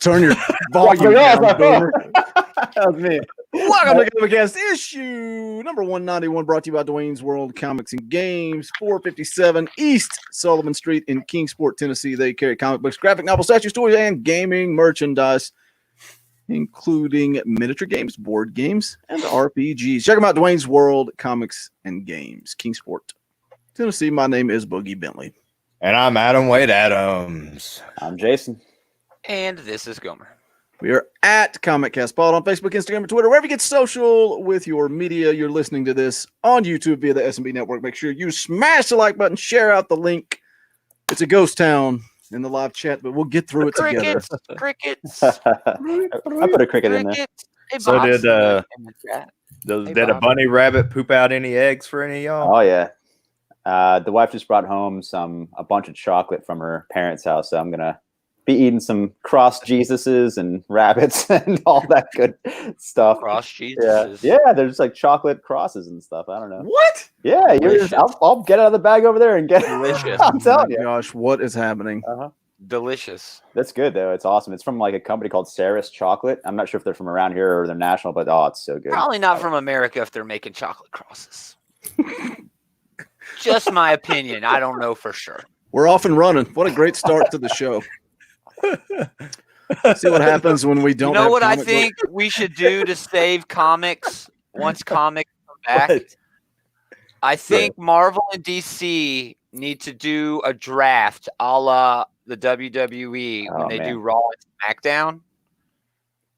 Turn your volume down, Boomer. That was me. Welcome to ComicCast issue number 191, brought to you by Dwayne's World Comics and Games, 457 East Sullivan Street in Kingsport, Tennessee. They carry comic books, graphic novels, statues, toys, and gaming merchandise, including miniature games, board games, and RPGs. Check them out, Dwayne's World Comics and Games, Kingsport, Tennessee. My name is Boogie Bentley. And I'm Adam Wade Adams. I'm Jason. And this is Gaumer. We are at ComicCast Pod on Facebook, Instagram, and Twitter, wherever you get social with your media. You're listening to this on YouTube via the S&B Network. Make sure you smash the like button, share out the link. It's a ghost town in the live chat, but we'll get through it together. Crickets. I put a cricket in there. Hey, So Bob's did in the chat. did a bunny rabbit poop out any eggs for any of y'all? Oh yeah. The wife just brought home a bunch of chocolate from her parents' house, so I'm gonna be eating some cross Jesuses and rabbits and all that good stuff. Cross Jesuses. Yeah, they're just like chocolate crosses and stuff. I don't know. What? Yeah, I'll get out of the bag over there and get Delicious. I'm telling you. Gosh, what is happening? Delicious. That's good though. It's awesome. It's from like a company called Saris Chocolate. I'm not sure if they're from around here or they're national, but it's so good. Probably not from America if they're making chocolate crosses. Just my opinion. I don't know for sure. We're off and running. What a great start to the show. See what happens when we don't. You know have what I comic think we should do to save comics once comics come back? What? I think Marvel and DC need to do a draft a la the WWE when they do Raw and SmackDown,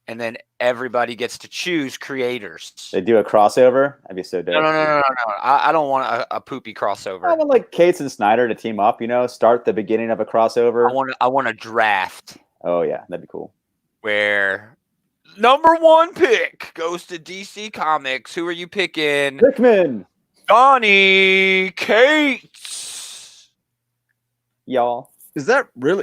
and then everybody gets to choose creators. They do a crossover. That'd be so dope. No. I don't want a poopy crossover. I want like Cates and Snyder to team up. Start the beginning of a crossover. I want a draft. Oh yeah, that'd be cool. Where number one pick goes to DC Comics. Who are you picking? Hickman. Donnie Cates. Y'all. Is that Leroy?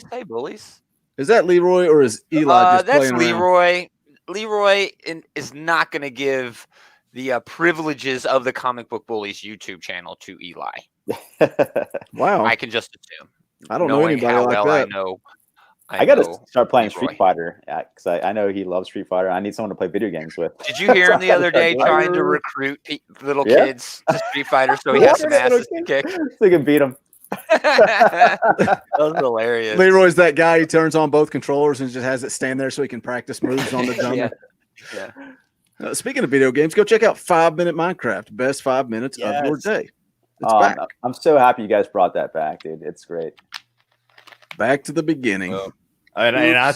Hey, bullies. Is that Leroy or is Eli just that's playing Leroy. around? Leroy is not going to give the privileges of the Comic Book Bullies YouTube channel to Eli. Wow. I can just assume. I don't know anybody how like well that. I got to start playing Leroy. Street Fighter because I know he loves Street Fighter. I need someone to play video games with. Did you hear him the other day trying to recruit little kids to Street Fighter so he has some asses to kick? So he can beat him. That was hilarious. Leroy's that guy who turns on both controllers and just has it stand there so he can practice moves on the dummy. Yeah. Speaking of video games, go check out 5 Minute Minecraft. Best 5 minutes of your day. It's back. I'm so happy you guys brought that back, dude. It's great. Back to the beginning. And I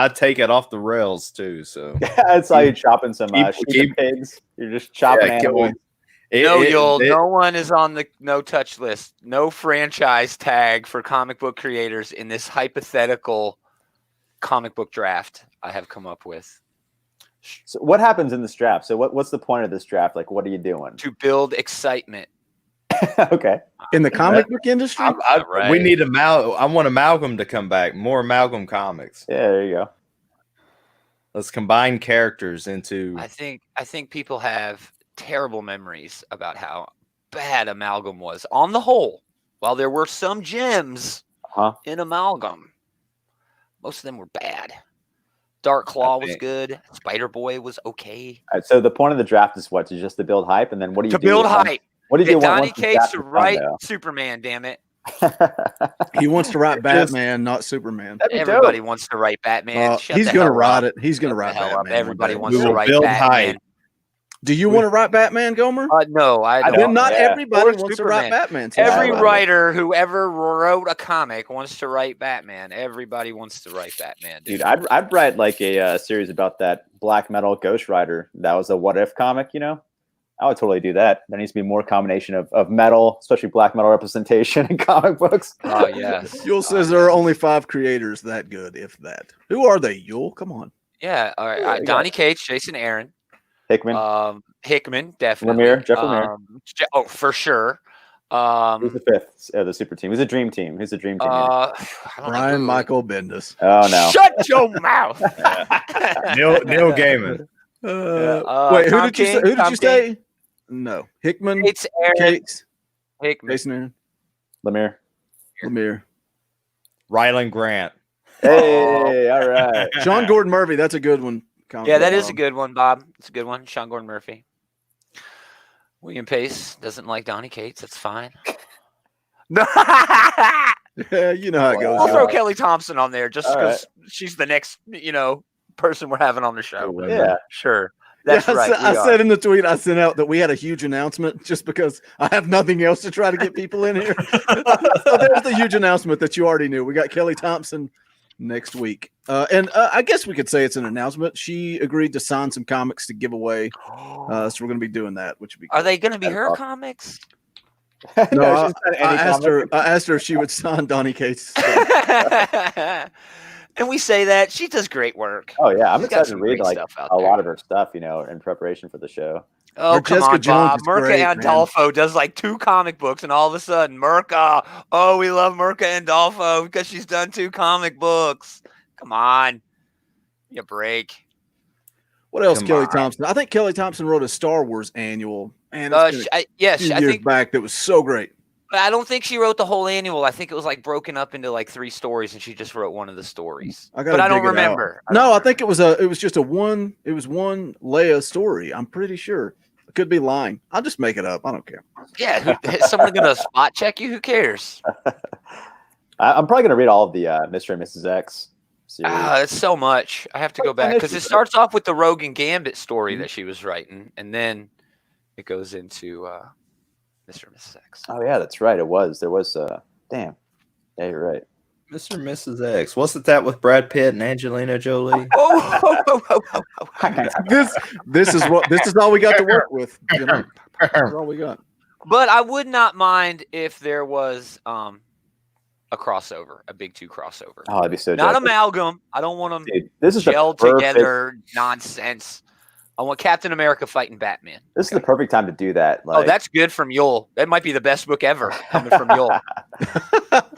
take it off the rails too. So I saw you chopping some sheep pigs. You're just chopping animals. No one is on the no touch list. No franchise tag for comic book creators in this hypothetical comic book draft I have come up with. So what happens in this draft? So what's the point of this draft? Like, what are you doing? To build excitement. Okay. In the comic book industry? We need I want Malcolm to come back. More Malcolm comics. Yeah, there you go. Let's combine characters into. I think people have terrible memories about how bad Amalgam was on the whole. While there were some gems in Amalgam, most of them were bad. Dark Claw was good. Spider Boy was okay. All right, so the point of the draft is what? Just to build hype, and then what do you do? To build hype. What do you do? Get Donnie Cates to write Superman, damn it. He wants to write Batman, not Superman. Everybody wants to write Batman. He's going to write it. He's going to write Batman. Everybody wants to write Batman. Do you want to write Batman, Gomer? No, I don't. Then not everybody wants to write Batman. Every writer who ever wrote a comic wants to write Batman. Everybody wants to write Batman. Dude, I'd write like a series about that black metal Ghost Rider. That was a What If comic, I would totally do that. There needs to be more combination of metal, especially black metal representation in comic books. Oh yes. Yule says there are only 5 creators that good, if that. Who are they, Yule? Come on. Yeah. All right. Yeah, Donnie Cates, Jason Aaron, Hickman, definitely. Lemire, Jeff Lemire. Oh, for sure. Who's the 5th of the super team? Who's the dream team? Who's the dream team? I don't know Brian who. Michael Bendis. Oh no! Shut your mouth. Neil Gaiman. Wait, Tom who did you say? King, Who did Tom you say? No, Hickman, It's Aaron. Cates, Hickman. Jason Aaron, Lemire. Lemire, Ryland Grant. Hey, all right. Sean Gordon Murphy. That's a good one. Yeah, that is a good one, Bob. It's a good one. Sean Gordon Murphy. William Pace doesn't like Donnie Cates. That's fine. No. Yeah, you know how it goes. We'll throw Yule. Kelly Thompson on there just All because she's the next, person we're having on the show. Yeah. Sure. That's Yeah, right. I said in the tweet I sent out that we had a huge announcement just because I have nothing else to try to get people in here. So there's the huge announcement that you already knew. We got Kelly Thompson next week. And I guess we could say it's an announcement. She agreed to sign some comics to give away. So we're going to be doing that, which would be Are cool. they going to be her comics? No, she's not I any asked comic. her. I asked her if she would sign Donnie Cates. And we say that she does great work. Oh yeah, I'm She's got excited to some read great like stuff out a there. lot of her stuff, in preparation for the show. Oh, Or come Jessica on, Jones Bob. is Mirka great, man. Andolfo does like 2 comic books, and all of a sudden, Mirka. Oh, we love Mirka Andolfo because she's done 2 comic books. Come on. Give me a break. What else, Come Kelly on. Thompson? I think Kelly Thompson wrote a Star Wars annual. And Yes, few I years think, back that was so great. but I don't think she wrote the whole annual. I think it was like broken up into like 3 stories, and she just wrote one of the stories. I gotta But I don't dig it out. remember. No, I think it was just one Leia story. I'm pretty sure. I could be lying. I'll just make it up. I don't care. Yeah, is someone gonna spot check you? Who cares? I'm probably gonna read all of the Mr. and Mrs. X series. It's so much. I have to go back because it starts off with the Rogue and Gambit story that she was writing, and then it goes into Mr. and Mrs. X. Oh yeah, that's right. It was. There was. Damn. Yeah, you're right. Mr. and Mrs. X. Wasn't that with Brad Pitt and Angelina Jolie? This is all we got to work with. You know? That's all we got. But I would not mind if there was a crossover, a big 2 crossover. Oh, that'd be so. Not dope. amalgam. I don't want them Dude, this is the gelled perfect- together nonsense. I want Captain America fighting Batman. This is the perfect time to do that. Like, Oh, that's good from Yule. That might be the best book ever coming from Yule.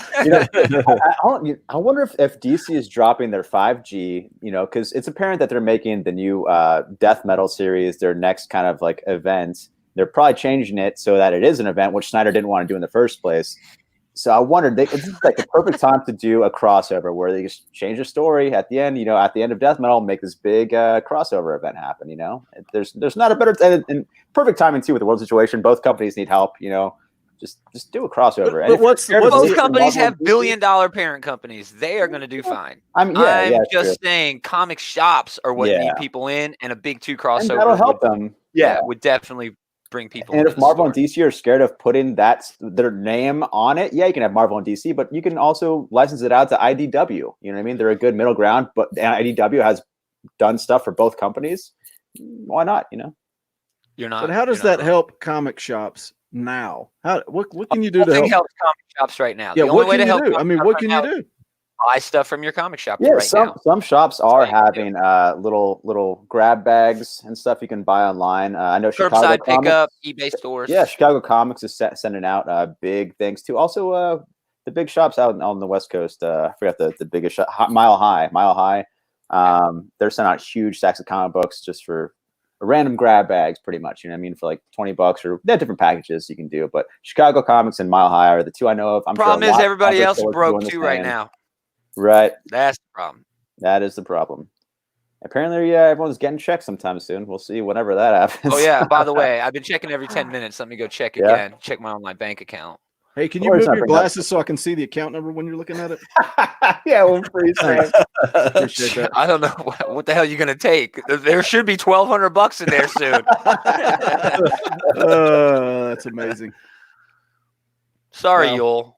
I wonder if DC is dropping their 5G, because it's apparent that they're making the new death metal series their next kind of like event. They're probably changing it so that it is an event, which Snyder didn't want to do in the first place. So I wondered, it's like the perfect time to do a crossover where they just change the story at the end. At the end of death metal, make this big crossover event happen. There's not a better and perfect timing too with the world situation. Both companies need help. Just do a crossover. But what's Both companies have billion-dollar parent companies. They are going to do fine. I'm just saying comic shops are what need people in, and a big 2 crossover. And that'll help them. Yeah, would definitely bring people. And if Marvel and DC are scared of putting their name on it, you can have Marvel and DC, but you can also license it out to IDW. You know what I mean? They're a good middle ground, but IDW has done stuff for both companies. Why not? You're not. But how does that help comic shops now? What can you do to help? Helps comic shops right now. Yeah, the only what way can to you help do? I mean, what can you do? Buy stuff from your comic shop Yeah, right now. some shops are having little grab bags and stuff you can buy online. I know Chicago Curbside Comics, pickup, eBay stores. Yeah, Chicago Comics is sending out big things too. Also, the big shops out on the West Coast. I forgot the biggest shop, Mile High. They're sending out huge stacks of comic books just for random grab bags, pretty much. You know what I mean? For like $20, or they have different packages you can do. But Chicago Comics and Mile High are the 2 I know of. Problem is everybody else is broke too right now. Right. That's the problem. That is the problem. Apparently, everyone's getting checked sometime soon. We'll see whenever that happens. Oh yeah. By the way, I've been checking every 10 minutes. Let me go check again. Check my online bank account. Hey, can you move your glasses so I can see the account number when you're looking at it? Yeah, we'll freeze. Appreciate that. I don't know what the hell you're gonna take. There should be $1,200 in there soon. That's amazing. Sorry, Wow. Yule.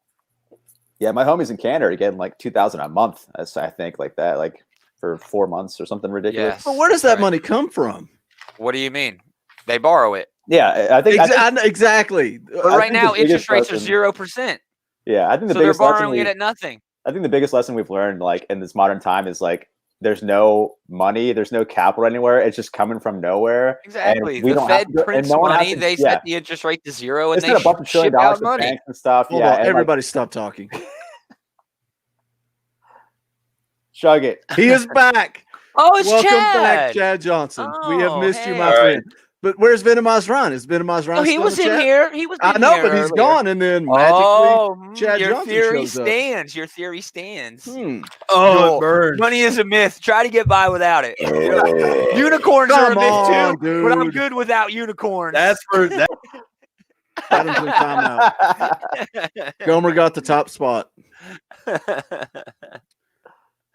Yeah, my homies in Canada are getting like $2,000 a month. I think like that, like for 4 months or something ridiculous. Yes. But where does that money come from? What do you mean? They borrow it. Yeah, I think Exactly. But right think now, the biggest interest rates are lesson- 0%. Yeah, I think the So they're biggest lesson borrowing it at nothing. I think the biggest lesson we've learned, like in this modern time, is like there's no money, there's no capital anywhere. It's just coming from nowhere. Exactly. And we the don't Fed have to, prints and no one has money. to, They yeah. set the interest rate to 0, and It's they not a bunch of $1 ship trillion out to money. banks and stuff. Hold yeah, on, and, like, everybody stop talking. chug it. He is back. Oh, it's Welcome Chad. back, Chad Johnson. We have Oh, missed you, hey. my All friend. But where's Venomized Ryan? Is Venomized Ryan Oh, he still was in in chat? here. He was. I in know, here but he's earlier. gone, and then magically Oh, Chad your Johnson theory shows up. stands. Your theory stands. Oh, Joel, it burns. money is a myth. Try to get by without it. Unicorns are a Come myth on, too, but I'm dude. good without unicorns. That's for that. Adam's in timeout. Gomer got the top spot.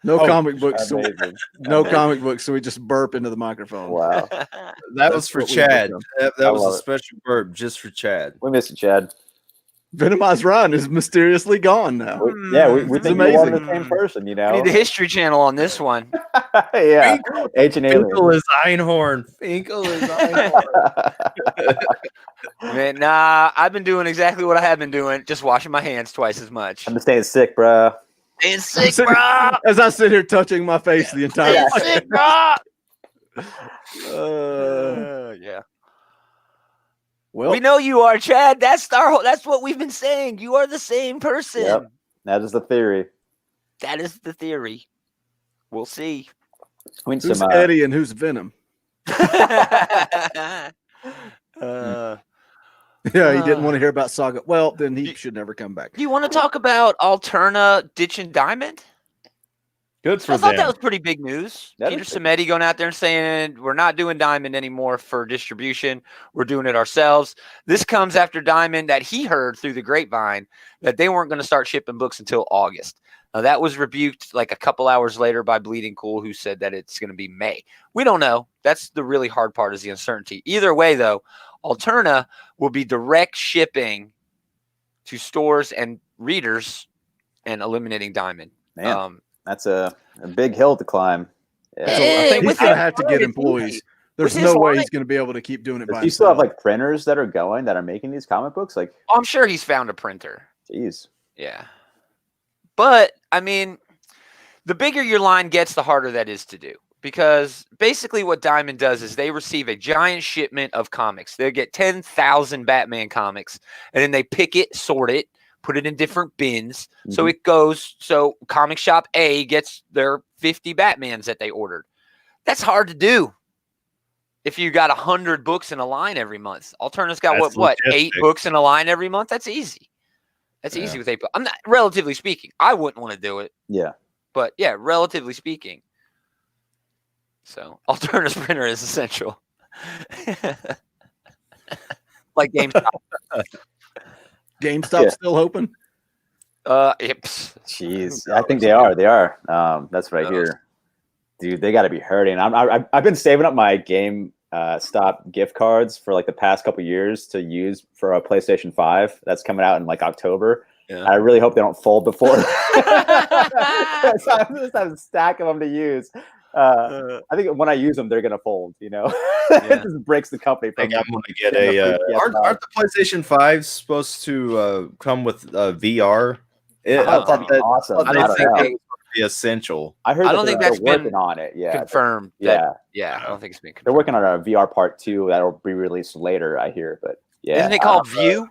No Oh, comic books. So, Amazing. no comic books, so we just burp into the microphone. Wow. That That's was for what we've Chad. become. That I was a love it. special burp just for Chad. We miss you, Chad. Venomized Ryan is mysteriously gone now. We It's think you're one of amazing. the same person, you We know? need the History Channel on this one. Yeah. Ancient Finkel alien. is Einhorn. Finkel is Einhorn. Man, nah, I've been doing exactly what I have been doing, just washing my hands twice as much. I'm staying sick, bro. It's sick, bro. As I sit here touching my face the entire It's time. sick, bro. Yeah. Well, We know you are, Chad. That's what we've been saying. You are the same person. Yep. That is the theory. That is the theory. We'll see. We need who's some, Eddie and who's Venom? Yeah, he didn't want to hear about Saga. Well, then he should never come back. Do you want to talk about Alterna ditching Diamond? Good for I thought them. that was pretty big news. That Peter is big. Samedi going out there and saying, we're not doing Diamond anymore for distribution. We're doing it ourselves. This comes after Diamond that he heard through the grapevine that they weren't going to start shipping books until August. Now, that was rebuked like a couple hours later by Bleeding Cool, who said that it's going to be May. We don't know. That's the really hard part, is the uncertainty. Either way, though, Alterna will be direct shipping to stores and readers and eliminating Diamond. Man, that's a big hill to climb. Yeah. So I think he's with going to his have to line, get it's employees. easy. There's With no his way line- he's going to be able to keep doing it by Do you still have himself. like printers that are making these comic books? Like, I'm sure he's found a printer. geez. Yeah. But, I mean, the bigger your line gets, the harder that is to do. Because basically what Diamond does is they receive a giant shipment of comics. They get 10,000 Batman comics, and then they pick it, sort it, put it in different bins. So it goes, so comic shop A gets their 50 Batmans that they ordered. That's hard to do if you got 100 books in a line every month. Alterna's got That's what, 8 logistic. books in a line every month? That's easy. That's easy with 8 books. I'm not, relatively speaking. I wouldn't want to do it. Yeah. But yeah, relatively speaking. So Alterna's printer is essential. Like GameStop. GameStop's still open? Jeez. I think they are. They are. That's what I hear. Dude, they got to be hurting. I've been saving up my GameStop gift cards for like the past couple years to use for a PlayStation 5 that's coming out in like October. Yeah. I really hope they don't fold before. So I just have a stack of them to use. I think when I use them, they're gonna fold. You know, it just breaks the company. I think I'm gonna get a. Aren't the PlayStation 5s supposed to come with VR? I thought that'd be awesome. I don't think it would be essential. I heard. I don't think that's working been on it. Yeah, confirmed. Yeah, yeah. I don't think it's been confirmed. They're working on a VR part 2 that'll be released later. I hear, but yeah, Isn't it called View?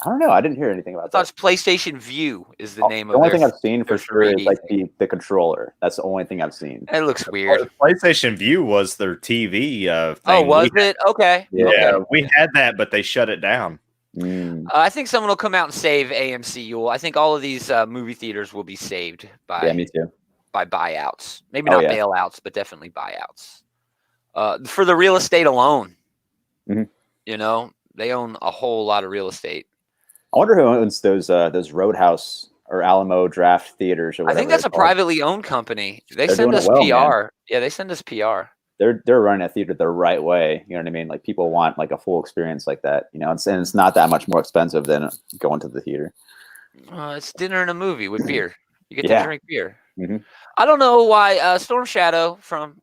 I don't know. I didn't hear anything about I thought that. it's PlayStation View is the name The of only their, thing I've seen for their sure is 3D like thing. the controller. That's the only thing I've seen. It looks weird. The PlayStation View was their TV thing. Oh, was it? Okay. Yeah. Yeah, Okay. we had that, but they shut it down. I think someone will come out and save AMC. I think all of these movie theaters will be saved Yeah, me too. by buyouts. Maybe not yeah. bailouts, but definitely buyouts. For the real estate alone, you know, they own a whole lot of real estate. I wonder who owns those Roadhouse or Alamo Draft theaters or I whatever. think that's a they're called. privately owned company. They They're send doing us it well, PR. man. Yeah, they send us PR. They're running a theater the right way. You know what I mean? Like people want like a full experience like that. You know, and it's not that much more expensive than going to the theater. It's dinner and a movie with beer. You get Yeah. to drink beer. Mhm. I don't know why Storm Shadow from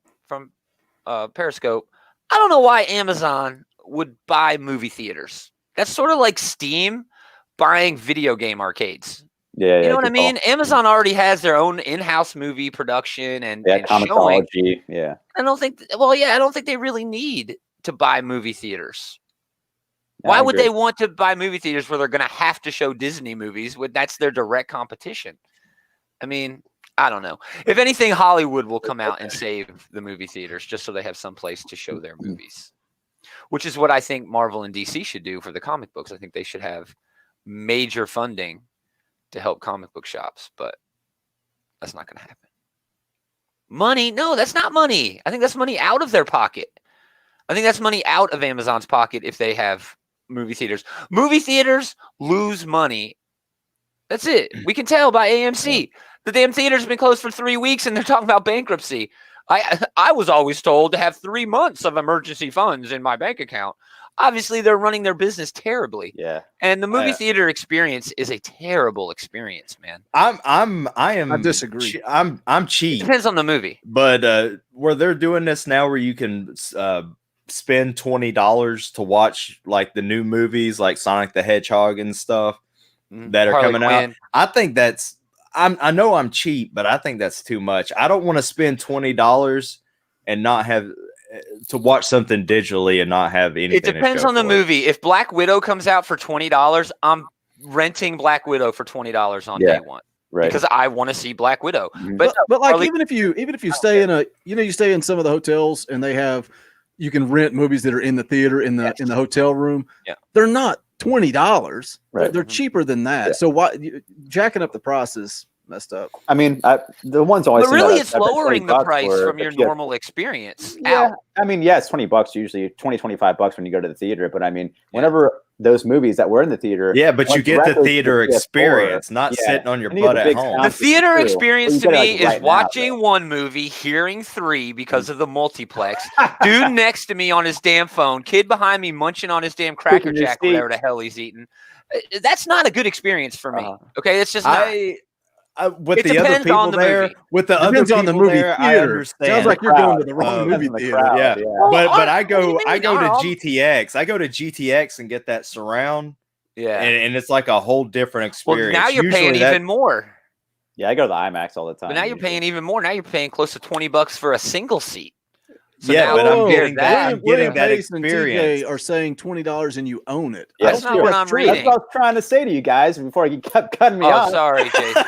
Periscope. I don't know why Amazon would buy movie theaters. That's sort of like Steam buying video game arcades. Yeah, you know what I mean? Amazon already has their own in-house movie production and showing. Yeah, I don't think. Well, yeah, I don't think they really need to buy movie theaters. Why would they want to buy movie theaters where they're going to have to show Disney movies? That's their direct competition. I mean, I don't know. If anything, Hollywood will come out and save the movie theaters just so they have some place to show their movies, which is what I think Marvel and DC should do for the comic books. I think they should have major funding to help comic book shops, but that's not going to happen. Money? No, that's not money. I think that's money out of their pocket. I think that's money out of Amazon's pocket if they have movie theaters. Movie theaters lose money. That's it. We can tell by AMC. The damn theater's been closed for 3 weeks and they're talking about bankruptcy. I was always told to have 3 months of emergency funds in my bank account. Obviously, they're running their business terribly. Yeah. And the movie theater experience is a terrible experience, man. I disagree. I'm cheap. It depends on the movie. But where they're doing this now where you can spend $20 to watch like the new movies like Sonic the Hedgehog and stuff that are coming out. I think that's I know I'm cheap, but I think that's too much. I don't want to spend $20 and not have to watch something digitally and not have anything. It depends on the movie. If Black Widow comes out for $20, I'm renting Black Widow for $20 on day one. Right. Because I want to see Black Widow. But like even if you stay in a you stay in some of the hotels and they have you can rent movies that are in the theater in the hotel room. Yeah. They're not $20. Right. They're cheaper than that. Yeah. So why jacking up the price is messed up. I mean, the one's always. But really, it's lowering the price from your normal experience. Yeah, I mean, yeah, it's $20 usually, $25 when you go to the theater. But I mean, whenever those movies that were in the theater, but you get the theater experience, not sitting on your butt at home. The theater experience to me is watching one movie, hearing 3 because of the multiplex. Dude next to me on his damn phone, kid behind me munching on his damn Cracker Jack, whatever the hell he's eating. That's not a good experience for me. Okay, it's just not. With the other people there, with the other people there, I understand. Sounds like you're going to the wrong movie theater. Yeah, but I go to GTX. I go to GTX and get that surround. Yeah, and it's like a whole different experience. Well, now you're paying even more. Yeah, I go to the IMAX all the time. But now you're paying even more. Now you're paying close to $20 for a single seat. So but I'm getting that. I'm getting that experience. Are saying $20 and you own it. Yeah, that's not what I'm reading. That's what I was trying to say to you guys before you kept cutting me off. Sorry, Jason.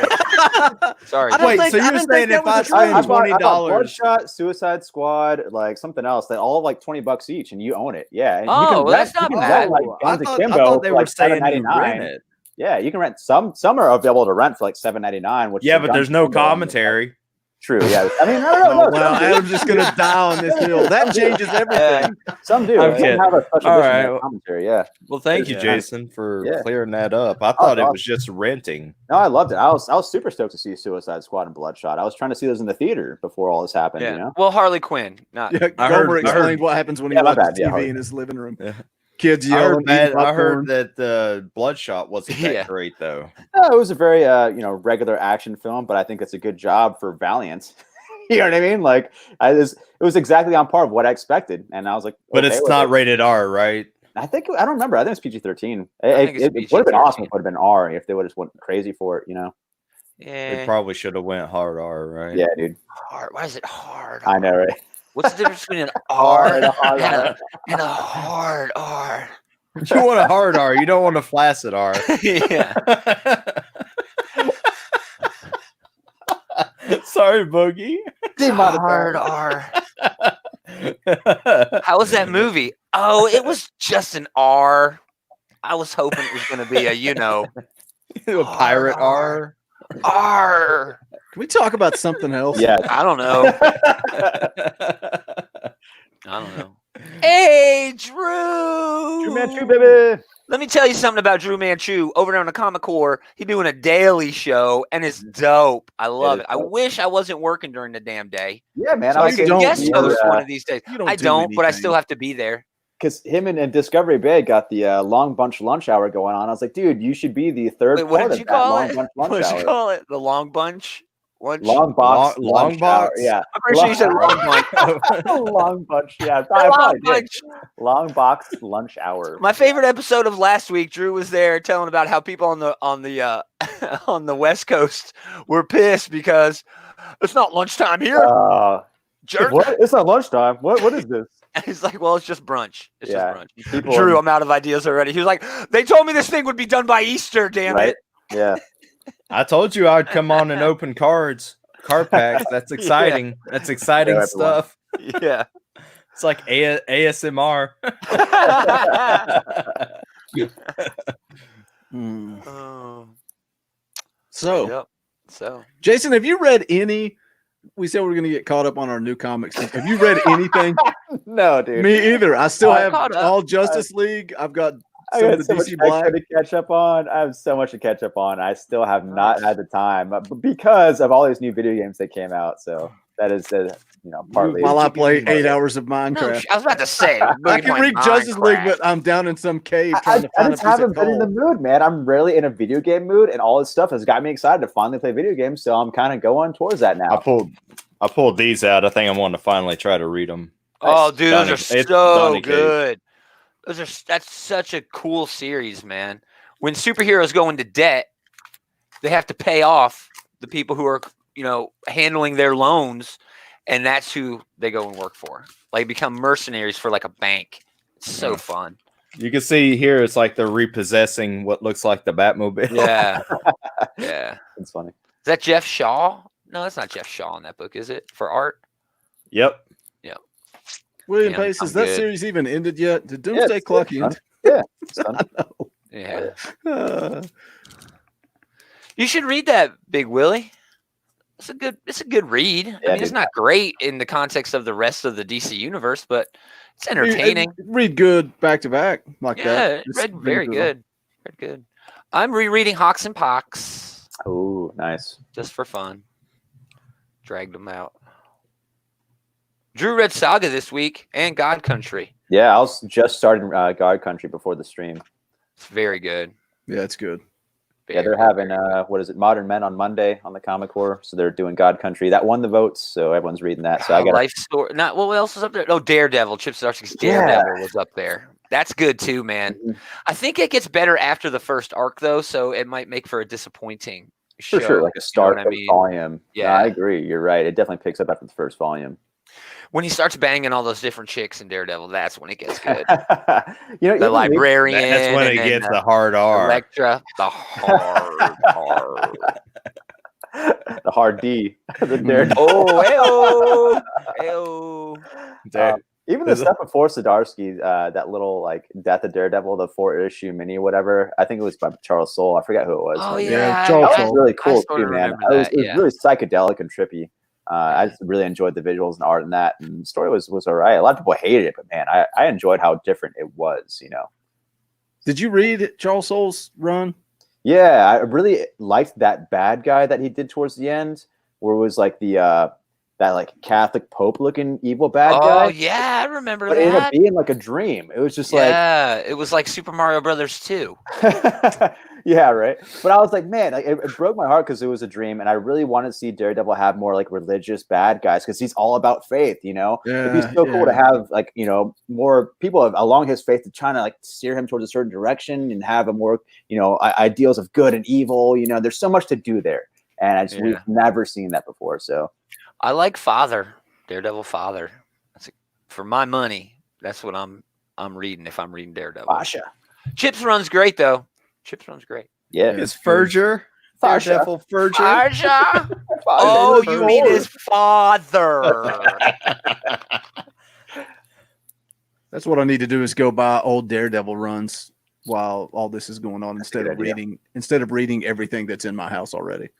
Sorry. Wait, so you're saying if I spend $20, Bloodshot, Suicide Squad, like something else, they all like $20 each, and you own it. Yeah. And that's not bad. I thought they were saying you rent it. Yeah, you can rent some. Some are available to rent for like $7.99. Which but there's no commentary. True. Yeah. I mean, no. Well, Adam's just going to die on this hill. That changes everything. Some do. Some have a special edition commentary. Yeah. Well, thank you, Jason, for clearing that up. I thought it was just renting. No, I loved it. I was super stoked to see Suicide Squad and Bloodshot. I was trying to see those in the theater before all this happened. Yeah. You know? Well, Harley Quinn. Gaumer explained what happens when he watches TV in his living room. Yeah. Kids yelling. I heard that Bloodshot wasn't that great, though. No, it was a very regular action film, but I think it's a good job for Valiant. You know what I mean? Like, it was exactly on par with what I expected, and I was like, but it's not rated R, right? I don't remember. I think it's PG-13. It would have been awesome if it would have been R if they would have just went crazy for it. You know? Yeah. They probably should have went hard R, right? Yeah, dude. Hard. Why is it hard? I know, right? What's the difference between an R and a hard R? You want a hard R. You don't want a flaccid R. Yeah. Sorry, Boogie. Hard R. How was that movie? Oh, it was just an R. I was hoping it was going to be a pirate R. R. Can we talk about something else? Yeah. I don't know. Hey, Drew. Drew Manchu, baby. Let me tell you something about Drew Manchu. Over there on the Comic Core, he's doing a daily show, and it's dope. I love it. I wish I wasn't working during the damn day. Yeah, man. So I could guest host one of these days. I don't, but I still have to be there. Because him and Discovery Bay got the Long Bunch lunch hour going on. I was like, dude, you should be the third. Wait, what did you call it? What did you call it? The Long Bunch? Long box. Long box? Yeah. I'm pretty sure you said long bunch. Long bunch. Yeah. Long box lunch hour. My favorite episode of last week, Drew was there telling about how people on the on the West Coast were pissed because it's not lunchtime here. Jerk. What? It's not lunchtime. What is this? And he's like, well, it's just brunch. It's just brunch. People Drew, I'm out of ideas already. He was like, they told me this thing would be done by Easter, damn it. Yeah. I told you I'd come on and open card packs. That's exciting. That's exciting stuff. Yeah. It's like ASMR. So, Jason, have you read any? We said we're going to get caught up on our new comics. Have you read anything? No, dude. Me either. I still have all Justice League. I've got some of the DC Black to catch up on. I have so much to catch up on. I still have not had the time because of all these new video games that came out. So that is partly while I play 8 hours of Minecraft. No, I was about to say I can read Justice League, but I'm down in some cave trying to find I just haven't been in the mood, man. I'm really in a video game mood, and all this stuff has got me excited to finally play video games. So I'm kind of going towards that now. I pulled these out. I think I'm going to finally try to read them. Oh, dude, those are so good. That's such a cool series, man. When superheroes go into debt, they have to pay off the people who are, handling their loans, and that's who they go and work for. Like become mercenaries for like a bank. It's so fun. You can see here it's like they're repossessing what looks like the Batmobile. Yeah. Yeah. It's funny. Is that Jeff Shaw? No, that's not Jeff Shaw in that book, is it? For art? Yep. Yeah. William Pace, has that series even ended yet? Did Doomsday Clock end? Yeah. Yeah. You should read that, Big Willie. It's a good read. I mean, it's not great in the context of the rest of the DC universe, but it's entertaining. Read good back to back like that. Yeah, read very good. Very good. I'm rereading Hawks and Pox. Oh, nice. Just for fun. Dragged them out. Drew read Saga this week and God Country. Yeah, I was just starting God Country before the stream. It's very good. Yeah, it's good. They're having Modern Men on Monday on the Comic Core, so they're doing God Country. That won the votes, so everyone's reading that. So I got Life Story. Not what else is up there? Oh, Daredevil. Chip Zdarsky's Daredevil was up there. That's good too, man. Mm-hmm. I think it gets better after the first arc, though, so it might make for a disappointing show. For sure, like a start volume. Yeah, I agree. You're right. It definitely picks up after the first volume. When he starts banging all those different chicks in Daredevil, that's when it gets good. The librarian. That's when it gets the hard R. Electra, the hard R. The hard D. The Daredevil. Even the stuff before Zdarsky, that little Death of Daredevil, the 4-issue mini, whatever. I think it was by Charles Soule. I forgot who it was. Oh yeah, Charles Soule. Was really cool too, man. It was really psychedelic and trippy. I just really enjoyed the visuals and art in that, and the story was all right. A lot of people hated it, but man, I enjoyed how different it was. Did you read Charles Soule's run? Yeah, I really liked that bad guy that he did towards the end, where it was like that Catholic Pope looking evil bad guy. Oh yeah, I remember that. It ended up being like a dream. It was just it was like Super Mario Brothers 2. Yeah, right. But I was like, man, it broke my heart because it was a dream, and I really wanted to see Daredevil have more religious bad guys because he's all about faith. It'd be so cool to have more people along his faith to try to steer him towards a certain direction and have a more ideals of good and evil. There's so much to do there, and we've never seen that before. So I like Daredevil Father. For my money, that's what I'm reading if I'm reading Daredevil. Fasha. Chip's run's great though. Chip's run's great. Yeah, it's Furger. Daredevil Furger. Fasha. Oh, you mean his father? That's what I need to do is go buy old Daredevil runs while all this is going on instead of reading everything that's in my house already.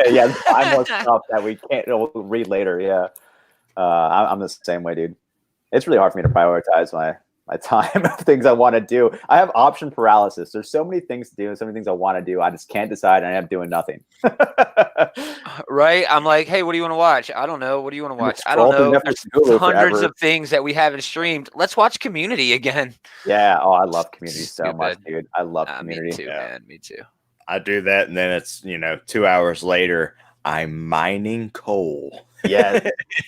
Yeah, buy more stuff that we can't read later. Yeah, I'm the same way, dude. It's really hard for me to prioritize my time of things I want to do. I have option paralysis. There's so many things to do and so many things I want to do. I just can't decide, and I end up doing nothing. Right? I'm like, hey, what do you want to watch? I don't know. What do you want to watch? I don't know. There's hundreds of things that we haven't streamed. Let's watch Community again. Yeah. Oh, I love Community so much, dude. I love Community. Me too, man. Me too. I do that, and then it's 2 hours later. I'm mining coal. Yeah.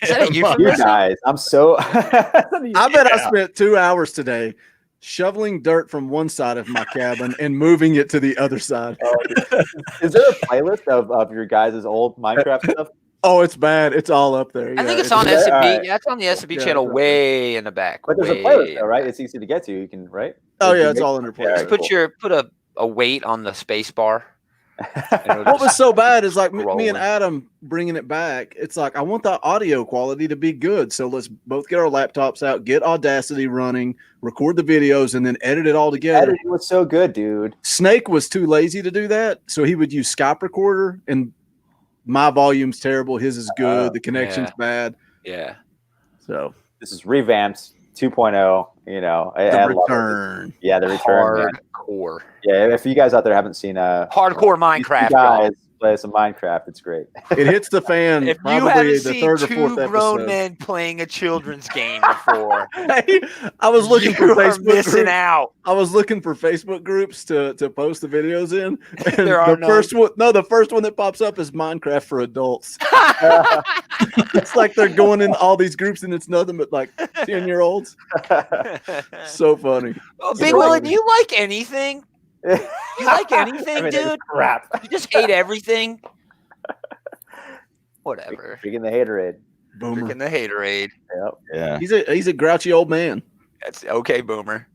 Is that a You euphemism? guys, I'm so. I bet I spent 2 hours today shoveling dirt from one side of my cabin and moving it to the other side. Is there a playlist of your guys' old Minecraft stuff? Oh, it's bad. It's all up there. I think it's on on there? S&B. Alright. Yeah, it's on the S&B Yeah, channel it's up way in the back. But there's a playlist though, right? It's easy to get to. You can, right? Oh yeah, it's all in your Yeah, playlist. Put a weight on the space bar. What was so bad is like me and rolling. Adam bringing it back. It's like I want the audio quality to be good, so let's both get our laptops out, get Audacity running, record the videos, and then edit it all together. Editing was so good, dude. Snake was too lazy to do that, so he would use Skype recorder, and my volume's terrible. His is good. The connection's bad. Yeah. So This is revamped 2.0. You know, the return. Yeah, the return. Man. Hardcore. Yeah, if you guys out there haven't seen Hardcore Minecraft, guys play some Minecraft, it's great. It hits the fan. If you probably haven't the seen third or two fourth grown episode. men playing a children's game before, Hey, I was looking you for are Facebook missing groups. out. I was looking for Facebook groups to post the videos in. And There are the first one, the first one that pops up is Minecraft for adults. It's like they're going in all these groups and it's nothing but like 10-year-olds. So funny. Big Willie, do you like anything? You like anything, I mean, dude? Crap. You just hate everything. Whatever. Drinking the haterade. Boomer. Drinking the haterade. Yep. Yeah. He's a grouchy old man. That's okay, Boomer.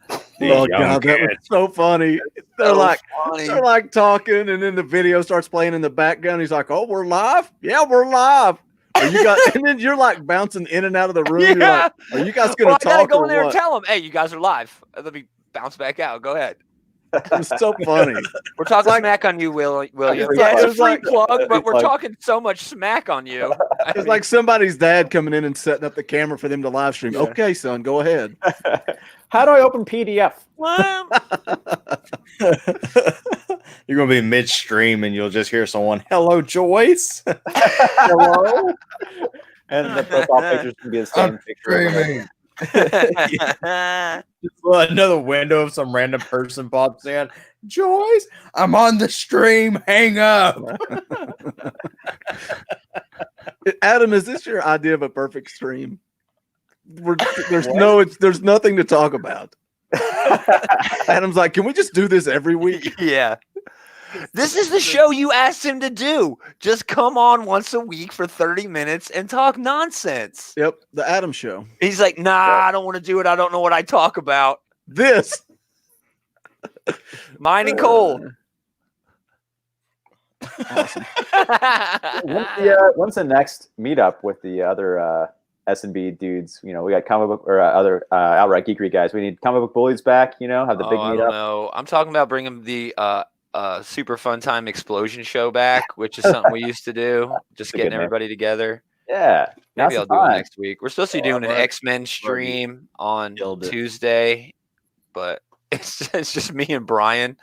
Oh god, that was so funny. They're like talking, and then the video starts playing in the background. He's like, "Oh, we're live? Yeah, we're live." And then you're like bouncing in and out of the room. You're like, are you guys gonna I gotta talk go or in there what? and tell them, "Hey, you guys are live." Let me bounce back out. Go ahead. It's so funny. We're talking smack on you, William. Yeah, Yeah, it's a it's free like- plug, but we're talking so much smack on you. It's like somebody's dad coming in and setting up the camera for them to live stream. Yeah. Okay, son, go ahead. How do I open PDF? You're gonna be midstream and you'll just hear someone, "Hello, Joyce." Hello? And the profile picture's gonna be the same picture. Another window of some random person pops in. "Joyce, I'm on the stream. Hang up." Adam, is this your idea of a perfect stream? There's nothing to talk about. Adam's like, can we just do this every week? Yeah. This is the show you asked him to do. Just come on once a week for 30 minutes and talk nonsense. Yep, the Adam Show. He's like, nah, I don't want to do it. I don't know what I talk about. This. Mining coal. Awesome. When's the next meetup with the other S&B dudes? You know, we got comic book or other outright geekery guys. We need comic book bullies back. You know, have the big I meetup. don't know. I'm talking about bringing the Super Fun Time Explosion show back, which is something we used to do. Just a getting good name. everybody together. Yeah, Maybe I'll do it next week. We're supposed to be Oh, doing an right. X-Men stream on Killed it. Tuesday, but it's just me and Brian,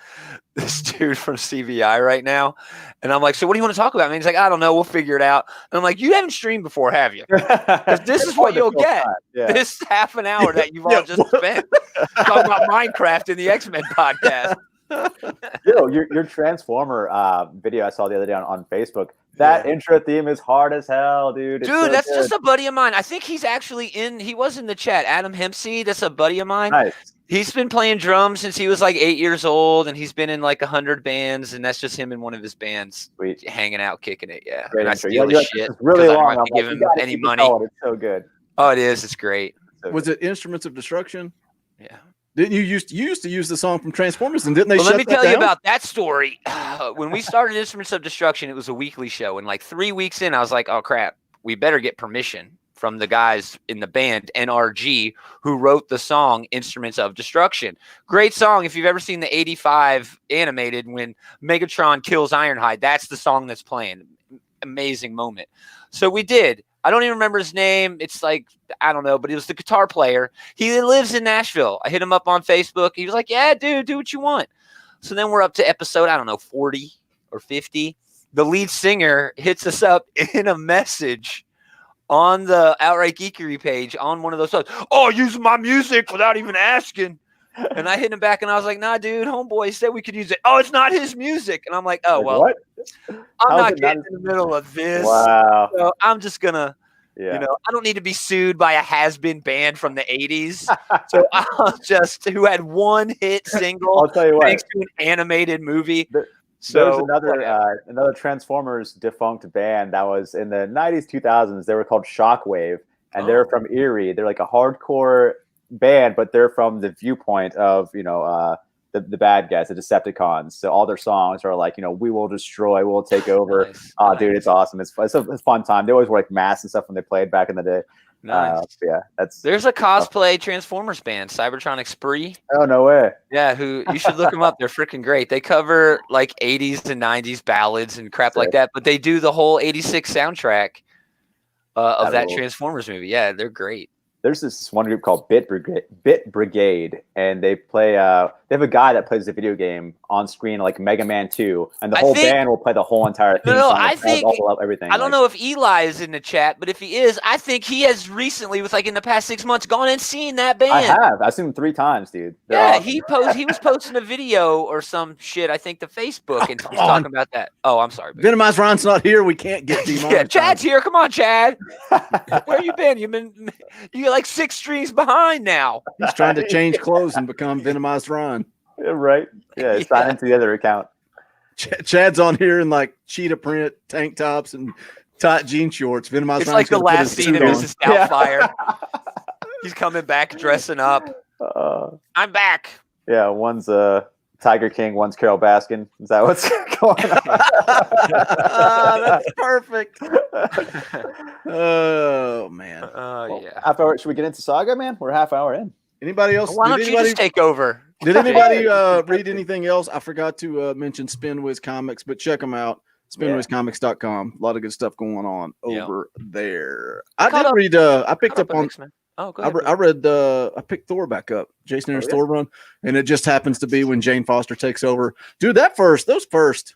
this dude from CVI right now. And I'm like, so what do you want to talk about? And he's like, I don't know. We'll figure it out. And I'm like, you haven't streamed before, have you? Because this is what you'll get. Yeah. This half an hour that you've all just spent talking about Minecraft in the X-Men podcast. Yo, your Transformer video I saw the other day on Facebook. That intro theme is hard as hell, dude. It's Dude, so that's good. just a buddy of mine. I think he's actually he was in the chat. Adam Hempsey, that's a buddy of mine. Nice. He's been playing drums since he was like 8 years old, and he's been in like 100 bands, and that's just him in one of his bands, Sweet. hanging out, kicking it. Yeah, Great and I intro. steal Yeah, his shit. it's really 'cause I long. don't have to I'm give like, him you gotta any keep it money. going. It's so good. Oh, it is. It's great. Was it Instruments of Destruction? Yeah. Didn't you used to use the song from Transformers, and didn't they? Well, shut let me that tell you down? about that story. When we started Instruments of Destruction, it was a weekly show, and like 3 weeks in, I was like, "Oh crap, we better get permission from the guys in the band NRG who wrote the song Instruments of Destruction." Great song. If you've ever seen the 85 animated when Megatron kills Ironhide, that's the song that's playing. Amazing moment. So we did. I don't even remember his name. It's like, I don't know, but he was the guitar player. He lives in Nashville. I hit him up on Facebook. He was like, yeah, dude, do what you want. So then we're up to episode, I don't know, 40 or 50. The lead singer hits us up in a message on the Outright Geekery page on one of those songs. "Oh, using my music without even asking." And I hit him back, and I was like, "Nah, dude, homeboy said we could use it." Oh, it's not his music, and I'm like, "Oh, Like, well, what? I'm not getting in the middle of this. Wow. So I'm just gonna." Yeah. You know, I don't need to be sued by a has-been band from the 80s. So I'll just who had one hit single I'll tell you what. thanks to an animated movie. There's another Transformers defunct band that was in the 90s, 2000s. They were called Shockwave, and they're from Erie. They're like a hardcore band, but they're from the viewpoint of, the bad guys, the Decepticons. So all their songs are like, we will destroy, we'll take over. Nice. Dude, it's awesome. It's a fun time. They always wore like masks and stuff when they played back in the day. Nice. There's a cosplay Transformers band, Cybertronic Spree. Oh, no way. Yeah, who you should look them up. They're freaking great. They cover like 80s and 90s ballads and crap like that, but they do the whole 86 soundtrack of that Transformers movie. Yeah, they're great. There's this one group called Bit Brigade, and they play. They have a guy that plays the video game on screen, like Mega Man 2, and the whole band will play the whole entire theme song. I think everything. I don't know if Eli is in the chat, but if he is, I think he has recently, in the past 6 months, gone and seen that band. I have. I've seen them 3 times, dude. They're awesome. He was posting a video or some shit, I think, to Facebook, and he's talking about that. Oh, I'm sorry. Venomized Ron's not here. We can't get demonetized. Yeah, Chad's here. Come on, Chad. Where you been? You're like 6 streams behind now. He's trying to change clothes and become Venomized Ron. Yeah, right. Yeah, sign into the other account. Chad's on here in like cheetah print tank tops and tight jean shorts. Venomized It's Ron's like the last scene of Mrs. Doubtfire. He's coming back dressing up. I'm back. Yeah, one's Tiger King, one's Carol Baskin. Is that what's going on? That's perfect. Oh man. Yeah. Half hour. Should we get into Saga, man? We're a half hour in. Anybody else? Why don't you just take over? Did anybody read anything else? I forgot to mention SpinWiz Comics, but check them out. SpinWizComics.com. A lot of good stuff going on over there. I did read. I picked up on. Oh, go ahead. I read. I picked Thor back up. Jason Aaron's Thor run, and it just happens to be when Jane Foster takes over. Dude, those first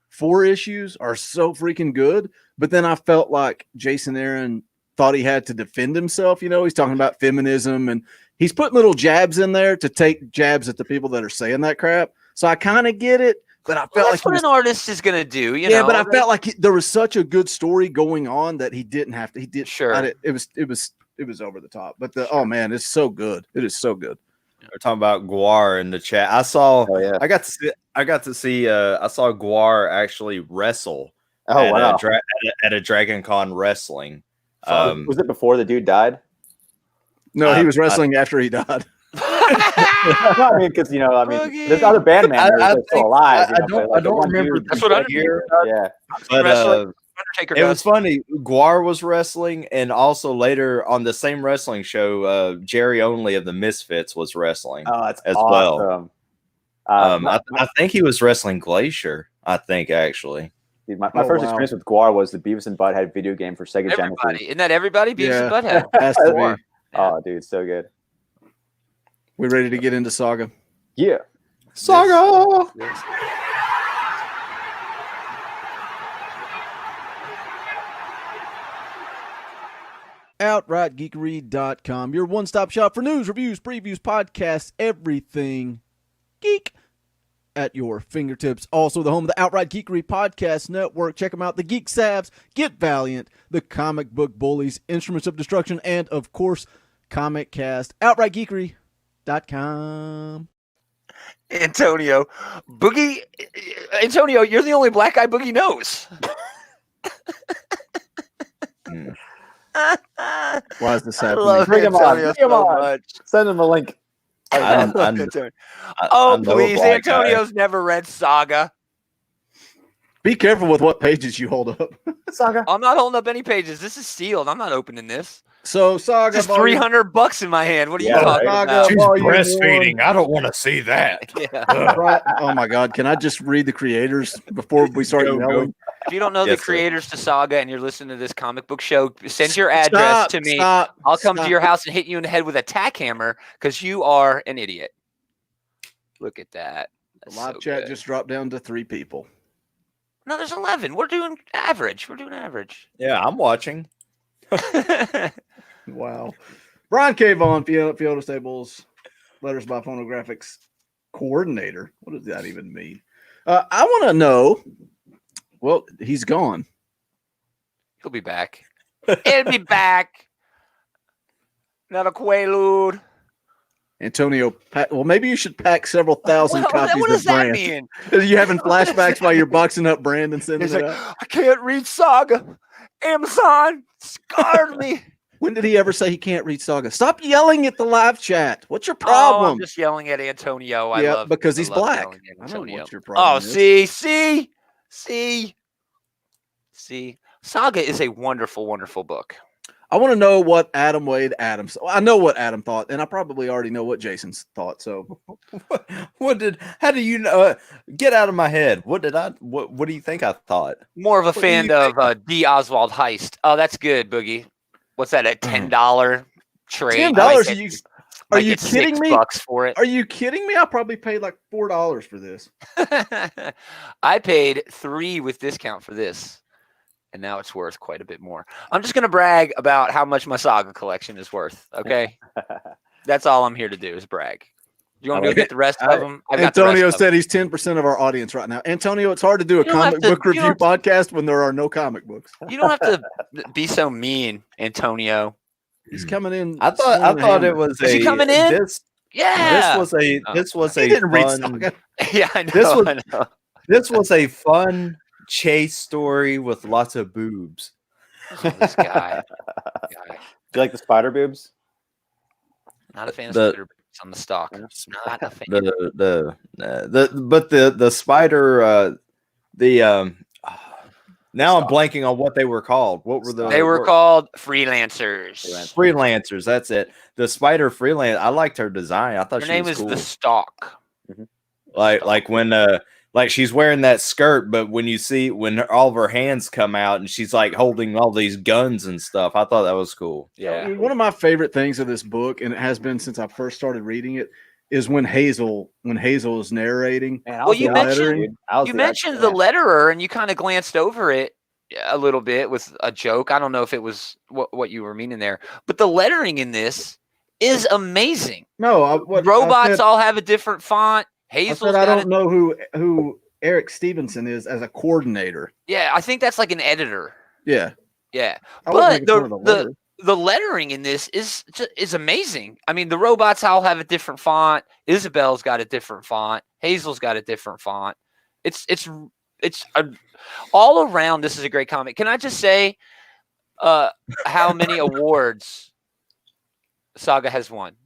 4 issues are so freaking good. But then I felt like Jason Aaron thought he had to defend himself. He's talking about feminism, and he's putting little jabs in there to take jabs at the people that are saying that crap. So I kind of get it, but I felt that's what an artist is going to do. Yeah, but I felt like there was such a good story going on that he didn't have to. He did. Sure. It was over the top, but oh man, it's so good. It is so good. We're talking about Guar in the chat. I saw. I got to see. I saw Guar actually wrestle. Oh wow! At a Dragon Con wrestling. Was it before the dude died? No, he was wrestling after he died. I mean, because there's other band members that are still alive. I don't remember. That's what I hear. Yeah, but it was funny. Guar was wrestling, and also later on the same wrestling show, Jerry Only of the Misfits was wrestling. Oh, that's as awesome. well. I think he was wrestling Glacier. I think actually. Dude, my first experience with Guar was the Beavis and Butthead video game for Sega Genesis. Isn't that everybody? Beavis and Butthead. Has to be. Oh, dude, so good. We ready to get into Saga? Yeah. Saga! Yes. OutrightGeekery.com, your one-stop shop for news, reviews, previews, podcasts, everything geek at your fingertips. Also the home of the Outright Geekery Podcast Network. Check them out. The Geek Savs, Get Valiant, the Comic Book Bullies, Instruments of Destruction, and, of course, ComicCast. OutrightGeekery.com. Antonio, you're the only black guy Boogie knows. Why is this happening? Bring him on. So much. Send him a link. Please. Antonio's never read Saga. Be careful with what pages you hold up. Saga. I'm not holding up any pages. This is sealed. I'm not opening this. So Saga, it's $300 in my hand. What are you talking about? She's breastfeeding. I don't want to see that. Oh my God! Can I just read the creators before we start yelling? If you don't know the creators to Saga and you're listening to this comic book show, send your address to me. I'll come to your house and hit you in the head with a tack hammer because you are an idiot. Look at that. The live chat just dropped down to 3 people. No, there's 11. We're doing average. Yeah, I'm watching. Wow. Brian K. Vaughan, FIONA Staples. Letters by Phonographics coordinator. What does that even mean? I want to know. Well, he's gone. He'll be back. He'll be back. Not a quaalude. Antonio, well, maybe you should pack several thousand copies what does of that Brand. mean? Are you having flashbacks while you're boxing up Brand and sending He's it like, out? I can't read Saga. Amazon scarred me. When did he ever say he can't read Saga? Stop yelling at the live chat. What's your Oh, problem? I'm just yelling at Antonio. Because he's black. yelling at I don't know Antonio. what your problem is. See. Saga is a wonderful, wonderful book. I want to know what Adam Wade Adams. I know what Adam thought, and I probably already know what Jason's thought. So, how do you know? Get out of my head. What do you think I thought? More of a fan of D. Oswald Heist. Oh, that's good, Boogie. What's that? A $10 trade? $10? Are you kidding me? $6 for it. Are you kidding me? I probably paid like $4 for this. I paid $3 with discount for this. And now it's worth quite a bit more. I'm just going to brag about how much my Saga collection is worth. Okay. That's all I'm here to do is brag. You want me to get the rest of them? Antonio said he's 10% of our audience right now. Antonio, it's hard to do a comic book review podcast when there are no comic books. You don't have to be so mean, Antonio. He's coming in. I thought it was Is he coming in? This was a fun. Yeah, I know. This was a fun chase story with lots of boobs. Oh, this guy. Do you like the spider boobs? Not a fan of spider boobs on the stock. Not a fan. The spider now I'm blanking on what they were called. What were they were called freelancers. Freelancers, that's it. The spider freelance. I liked her design. I thought her name was cool. The Stalk. Mm-hmm. Like when like she's wearing that skirt, but when you see all of her hands come out and she's like holding all these guns and stuff, I thought that was cool. Yeah. One of my favorite things of this book, and it has been since I first started reading it, is when Hazel is narrating. Man, well, you mentioned the letterer, and you kind of glanced over it a little bit with a joke. I don't know if it was what you were meaning there, but the lettering in this is amazing. No, robots all have a different font. Hazel. I don't know who Eric Stevenson is as a coordinator. Yeah, I think that's like an editor. Yeah. But the lettering in this is amazing. I mean, the robots all have a different font. Isabel's got a different font. Hazel's got a different font. It's all around. This is a great comic. Can I just say how many awards Saga has won?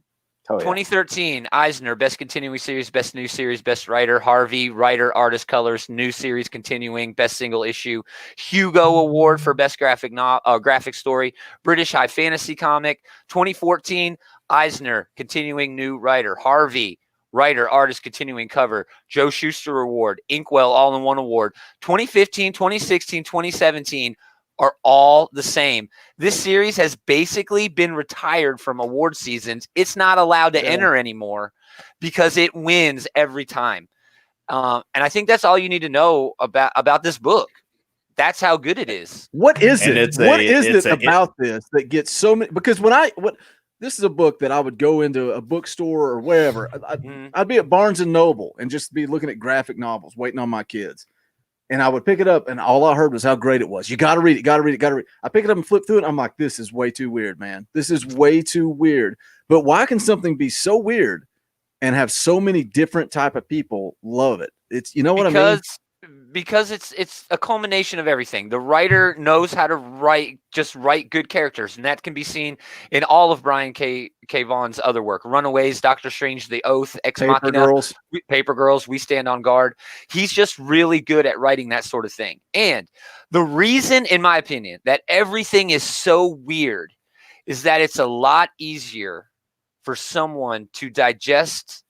Oh, 2013, Eisner, Best Continuing Series, Best New Series, Best Writer. Harvey, Writer, Artist, Colors, New Series Continuing, Best Single Issue. Hugo Award for Best Graphic Story. British High Fantasy Comic. 2014, Eisner, Continuing New Writer. Harvey, Writer, Artist, Continuing Cover. Joe Shuster Award. Inkwell All-in-One Award. 2015, 2016, 2017 are all the same. This series has basically been retired from award seasons. It's not allowed to enter anymore because it wins every time. And I think that's all you need to know about this book. That's how good it is. What is it? What is it about this that gets so many? Because this is a book that I would go into a bookstore or wherever. I'd be at Barnes and Noble and just be looking at graphic novels, waiting on my kids. And I would pick it up, and all I heard was how great it was. You got to read it, got to read it, got to read it. I pick it up and flip through it. I'm like, this is way too weird, man. This is way too weird. But why can something be so weird and have so many different type of people love it? It's, you know what I mean? Because it's a culmination of everything. The writer knows how to write good characters, and that can be seen in all of BRIAN K. Vaughan's other work. Runaways, Doctor Strange, The Oath, Ex Machina, Paper Girls, We Stand on Guard. He's just really good at writing that sort of thing. And the reason, in my opinion, that everything is so weird is that it's a lot easier for someone to digest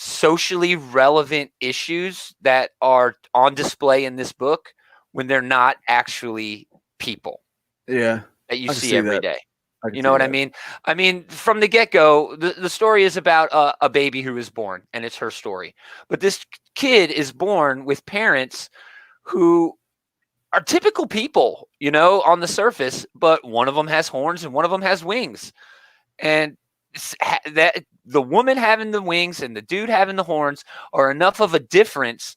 socially relevant issues that are on display in this book when they're not actually people. Yeah. That you see every day. You know what I mean? I mean, from the get-go, the story is about a baby who is born, and it's her story. But this kid is born with parents who are typical people, on the surface, but one of them has horns and one of them has wings. And that the woman having the wings and the dude having the horns are enough of a difference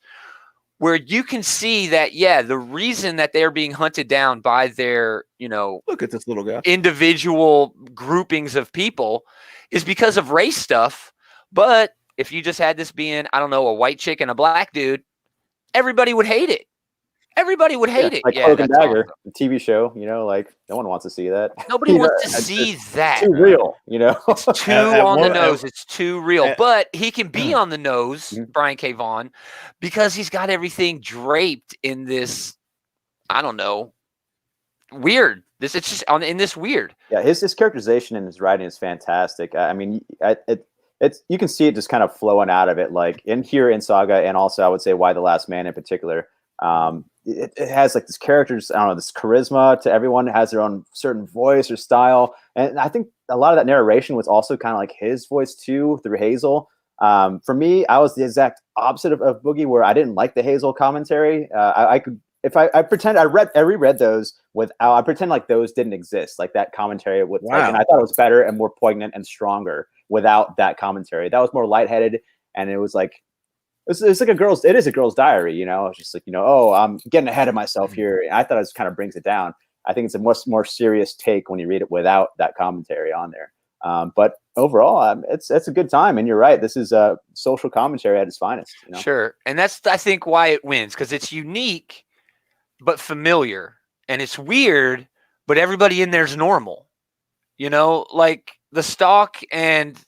where you can see that, the reason that they're being hunted down by their, look at this little guy, individual groupings of people is because of race stuff. But if you just had this being, I don't know, a white chick and a black dude, everybody would hate it. Everybody would hate it. Like Cloak and Dagger, the TV show, like no one wants to see that. Nobody wants to see that. Too real, It's too on the nose. It's too real. But he can be on the nose, Brian K. Vaughan, because he's got everything draped in this, I don't know, weird. It's just in this weird. Yeah, his characterization and his writing is fantastic. I mean, it's you can see it just kind of flowing out of it, like in Saga, and also I would say Why the Last Man in particular. It has like this character's, I don't know, this charisma to everyone. It has their own certain voice or style, and I think a lot of that narration was also kind of like his voice too through Hazel. For me, I was the exact opposite of Boogie, where I didn't like the Hazel commentary. I could, if I pretend I reread those without, I pretend like those didn't exist, like that commentary with, like, and I thought it was better and more poignant and stronger without that commentary. That was more lightheaded, and it was like. It's like it is a girl's diary, It's just like, oh, I'm getting ahead of myself here. And I thought it just kind of brings it down. I think it's a much more serious take when you read it without that commentary on there. But overall, it's a good time. And you're right. This is a social commentary at its finest. Sure. And that's, I think, why it wins, because it's unique, but familiar. And it's weird, but everybody in there's normal. Like the Stalk and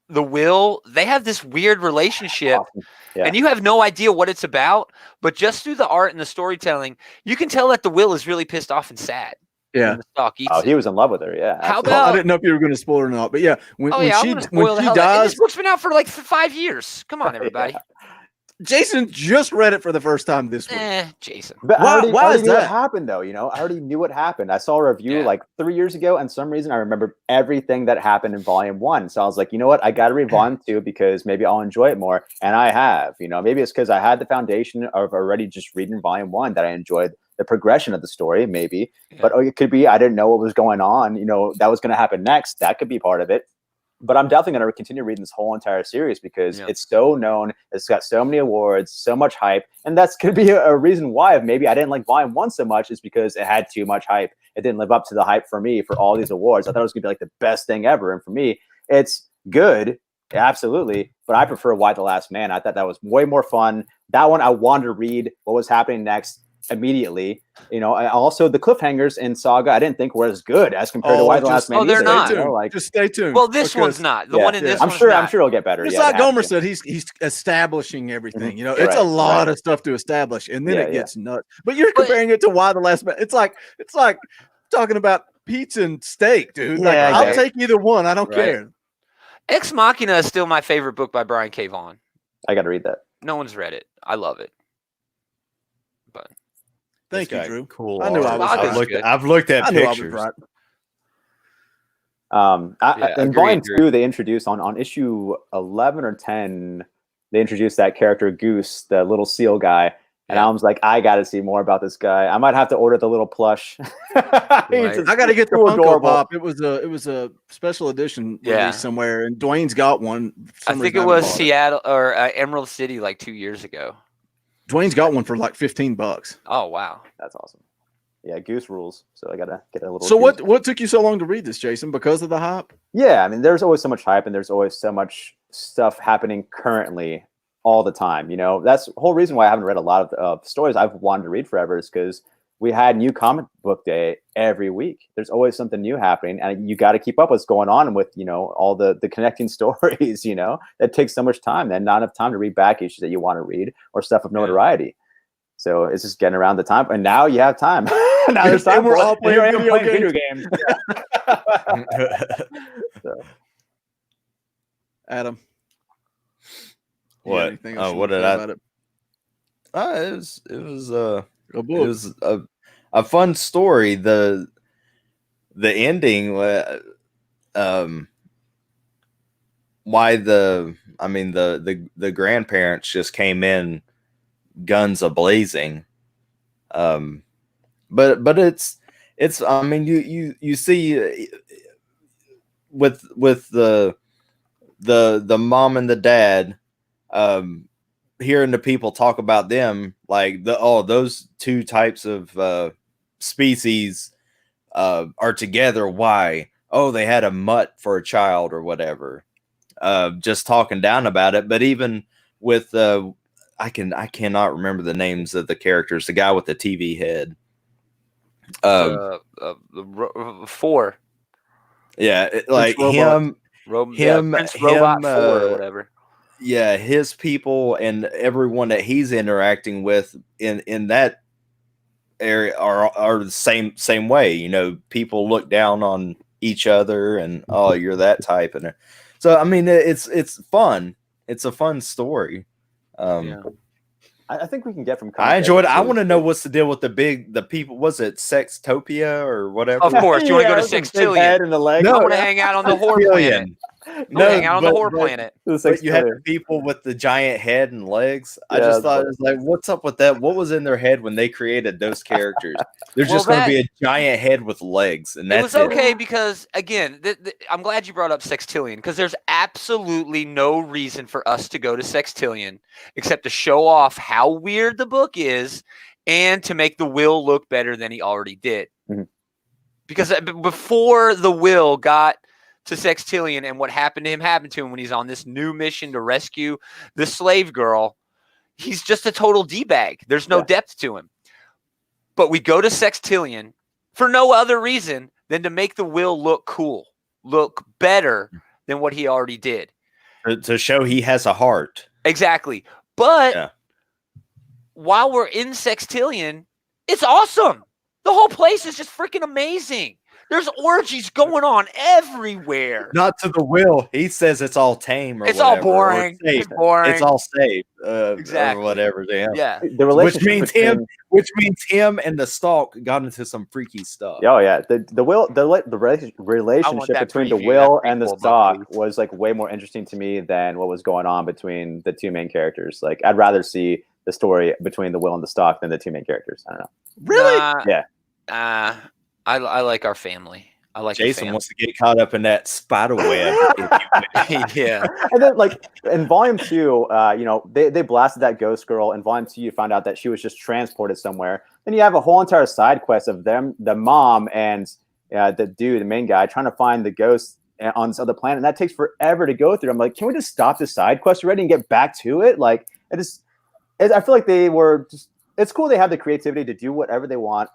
the Will, they have this weird relationship. Awesome. Yeah. And you have no idea what it's about, but just through the art and the storytelling, you can tell that the Will is really pissed off and sad. Yeah. The Stalk eats he was in love with her. Yeah. How about? I didn't know if you were going to spoil it or not, but yeah, when she dies, this book's been out for like 5 years. Come on, everybody. Jason just read it for the first time this week. Jason. But why is that? What happened though? I already knew what happened. I saw a review like 3 years ago, and for some reason I remember everything that happened in volume 1. So I was like, you know what? I got to read volume 2 because maybe I'll enjoy it more. And I have. Maybe it's because I had the foundation of already just reading volume 1 that I enjoyed the progression of the story. Maybe, but it could be I didn't know what was going on. That was going to happen next. That could be part of it. But I'm definitely going to continue reading this whole entire series because it's so known. It's got so many awards, so much hype. And that's going to be a reason why maybe I didn't like volume 1 so much, is because it had too much hype. It didn't live up to the hype for me for all these awards. I thought it was going to be like the best thing ever. And for me, it's good. Absolutely. But I prefer Why the Last Man. I thought that was way more fun. That one, I wanted to read what was happening next immediately. Also the cliffhangers in Saga I didn't think were as good as compared to Why the Last Man. Oh, they're not. Just stay tuned. Well, this one's not. The one in this I'm sure it'll get better. Just like Gaumer said, he's establishing everything. It's a lot of stuff to establish, and then it gets nuts. But you're comparing it to Why the Last Man. It's like talking about pizza and steak, dude. Like, I'll take either one. I don't care. Ex Machina is still my favorite book by Brian K. Vaughan. I got to read that. No one's read it. I love it. But thank you, Drew. Cool. I knew I was. I've looked at pictures. In volume 2, they introduced on issue 11 or 10. They introduced that character Goose, the little seal guy, and I was like, I got to see more about this guy. I might have to order the little plush. I got to get the Funko Pop. It was a special edition release somewhere, and Dwayne's got one. I think it was Seattle or Emerald City like 2 years ago. Dwayne's got one for like $15. Oh wow, that's awesome. Yeah, Goose rules. So I gotta get a little. So what took you so long to read this, Jason? Because of the hype? Yeah, I mean, there's always so much hype, and there's always so much stuff happening currently all the time. That's the whole reason why I haven't read a lot of stories I've wanted to read forever, is because we had new comic book day every week. There's always something new happening, and you got to keep up what's going on with all the connecting stories. That takes so much time, and not enough time to read back issues that you want to read or stuff of notoriety. So it's just getting around the time, and now you have time. Now there's time. We're all playing video games. Adam, what? What did I? About it? It was a fun story. The ending, why the grandparents just came in guns a-blazing. But it's I mean, you see with the mom and the dad, hearing the people talk about them, like those two types of species are together. Why? Oh, they had a mutt for a child or whatever. Just talking down about it. But even with I cannot remember the names of the characters. The guy with the TV head. Four. Yeah, like him, Prince Robot 4 or whatever. Yeah, his people and everyone that he's interacting with in that area are the same way. You know, people look down on each other and oh, you're that type, and so I mean, it's fun. It's a fun story. I think we can get from. I enjoyed it. I want to know what's the deal with the people. Was it Sextopia or whatever? Of course, you want to go to Sextillion and the leg. No, I want to hang out on the whore planet. No, hang out on the whore planet. But you had the people with the giant head and legs. I just thought it was like, what's up with that? What was in their head when they created those characters? There's just going to be a giant head with legs, and that's it. Was okay because again, I'm glad you brought up Sextillion because there's absolutely no reason for us to go to Sextillion except to show off how weird the book is and to make the Will look better than he already did. Mm-hmm. Because before the Will got to Sextillion and what happened to him when he's on this new mission to rescue the slave girl, he's just a total D-bag. There's no depth to him. But we go to Sextillion for no other reason than to make the Will look cool, look better than what he already did. To show he has a heart. Exactly. But while we're in Sextillion, it's awesome. The whole place is just freaking amazing. There's orgies going on everywhere. Not to the Will. He says it's all tame or it's whatever, all boring. It's boring. It's all safe. Exactly. Or whatever. Yeah. The relationship which means him and the Stalk got into some freaky stuff. Oh yeah. The relationship between the Will and the Stalk was like way more interesting to me than what was going on between the two main characters. Like I'd rather see the story between the Will and the Stalk than the two main characters. I don't know. Really? Yeah. I like our family. I like Jason wants to get caught up in that spider web. Yeah. And then like in volume 2, you know, they blasted that ghost girl. In volume 2, you found out that she was just transported somewhere. Then you have a whole entire side quest of them, the mom and the dude, the main guy, trying to find the ghost on this other planet. And that takes forever to go through. I'm like, can we just stop the side quest already and get back to it? Like I feel like they were just, it's cool they have the creativity to do whatever they want.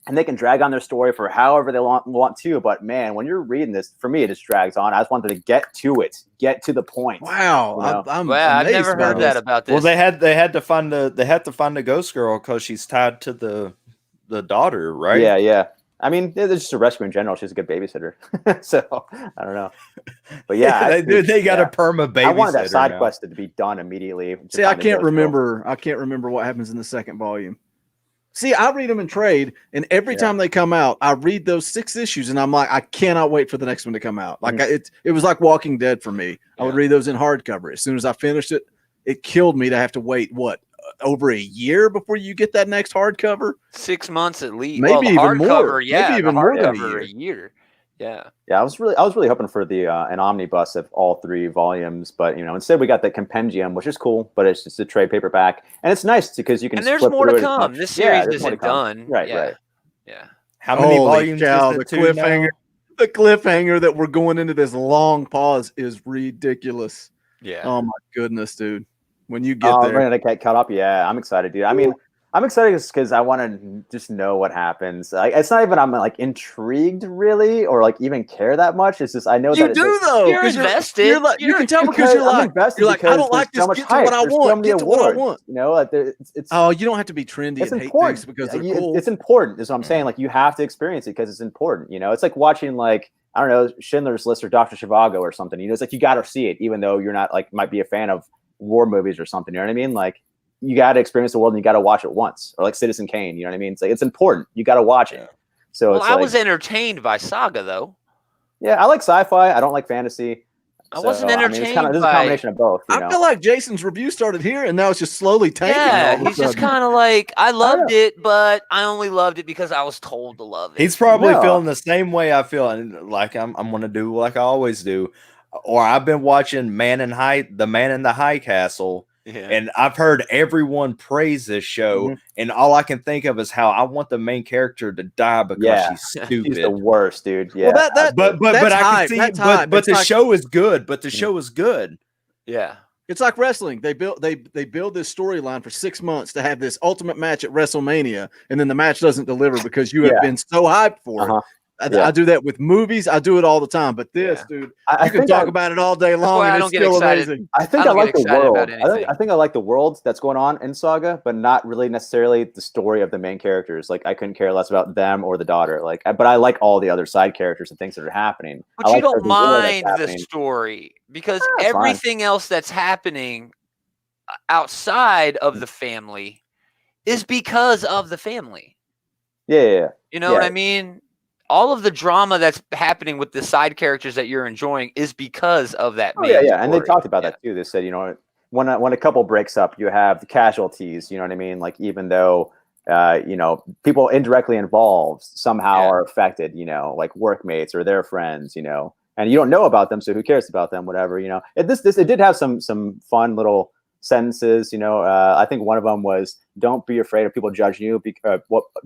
And they can drag on their story for however they want to. But man, when you're reading this, for me, it just drags on. I just wanted to get to it, get to the point. Wow, you know? I've never heard that about this. Well, they had to find the ghost girl because she's tied to the daughter, right? Yeah. I mean, it's just a rescue in general. She's a good babysitter, so I don't know. But yeah, they got a perma babysitter. I wanted that side quest to be done immediately. See, I can't remember what happens in the second volume. See, I read them in trade, and every time they come out, I read those 6 issues, and I'm like, I cannot wait for the next one to come out. Like it was like Walking Dead for me. I would read those in hardcover. As soon as I finished it, it killed me to have to wait over a year before you get that next hardcover. 6 months at least. Maybe even more. Yeah, maybe even more than a year. Yeah. I was really hoping for an omnibus of all 3 volumes, but instead we got the compendium, which is cool, but it's just a trade paperback, and it's nice because you can. And there's more to come. This series isn't done. Right. Yeah. How many volumes? The cliffhanger that we're going into this long pause is ridiculous. Yeah. Oh my goodness, dude. When you get there, we're gonna get caught up. Yeah, I'm excited, dude. I mean, I'm excited because I want to just know what happens. It's not even I'm like intrigued really, or like even care that much. It's just I know you do though. You're invested. You can tell because you're like I don't like this. Get to what I want. Get to what I want. It's oh, you don't have to be trendy. It's and important hate because they're cool. It's important. Is what I'm saying. Like you have to experience it because it's important. It's like watching like I don't know Schindler's List or Dr. Zhivago or something. It's like you got to see it, even though you're not like might be a fan of war movies or something. You know what I mean? Like. You got to experience the world and you got to watch it once, or like Citizen Kane. You know what I mean? It's like, it's important. You got to watch it. So I was entertained by Saga though. Yeah. I like sci-fi. I don't like fantasy. I wasn't entertained. It's kind of, this is a combination of both. I feel like Jason's review started here, and now it's just slowly tanking. Yeah, he's just kind of like, I loved it, but I only loved it because I was told to love it. He's probably feeling the same way I feel, and like I'm gonna do like I always do. Or I've been watching The Man in the High Castle, and I've heard everyone praise this show, and all I can think of is how I want the main character to die because she's stupid. She's the worst, dude. Yeah, well, but I can see, but the show is good. But the show is good. Yeah, it's like wrestling. They build this storyline for 6 months to have this ultimate match at WrestleMania, and then the match doesn't deliver because you have been so hyped for it. I do that with movies. I do it all the time. But this, dude, you can talk about it all day long, and it's still amazing. I think I like the world. I think I like the world that's going on in Saga, but not really necessarily the story of the main characters. Like I couldn't care less about them or the daughter. Like, but I like all the other side characters and things that are happening. But you don't mind the story because everything else that's happening outside of the family is because of the family. Yeah. You know what I mean? All of the drama that's happening with the side characters that you're enjoying is because of that. Yeah. And they talked about that too. They said, when a couple breaks up, you have the casualties. You know what I mean? Like even though, people indirectly involved somehow are affected. Like workmates or their friends. And you don't know about them, so who cares about them? Whatever. It did have some fun little sentences. I think one of them was, don't be afraid of people judging you.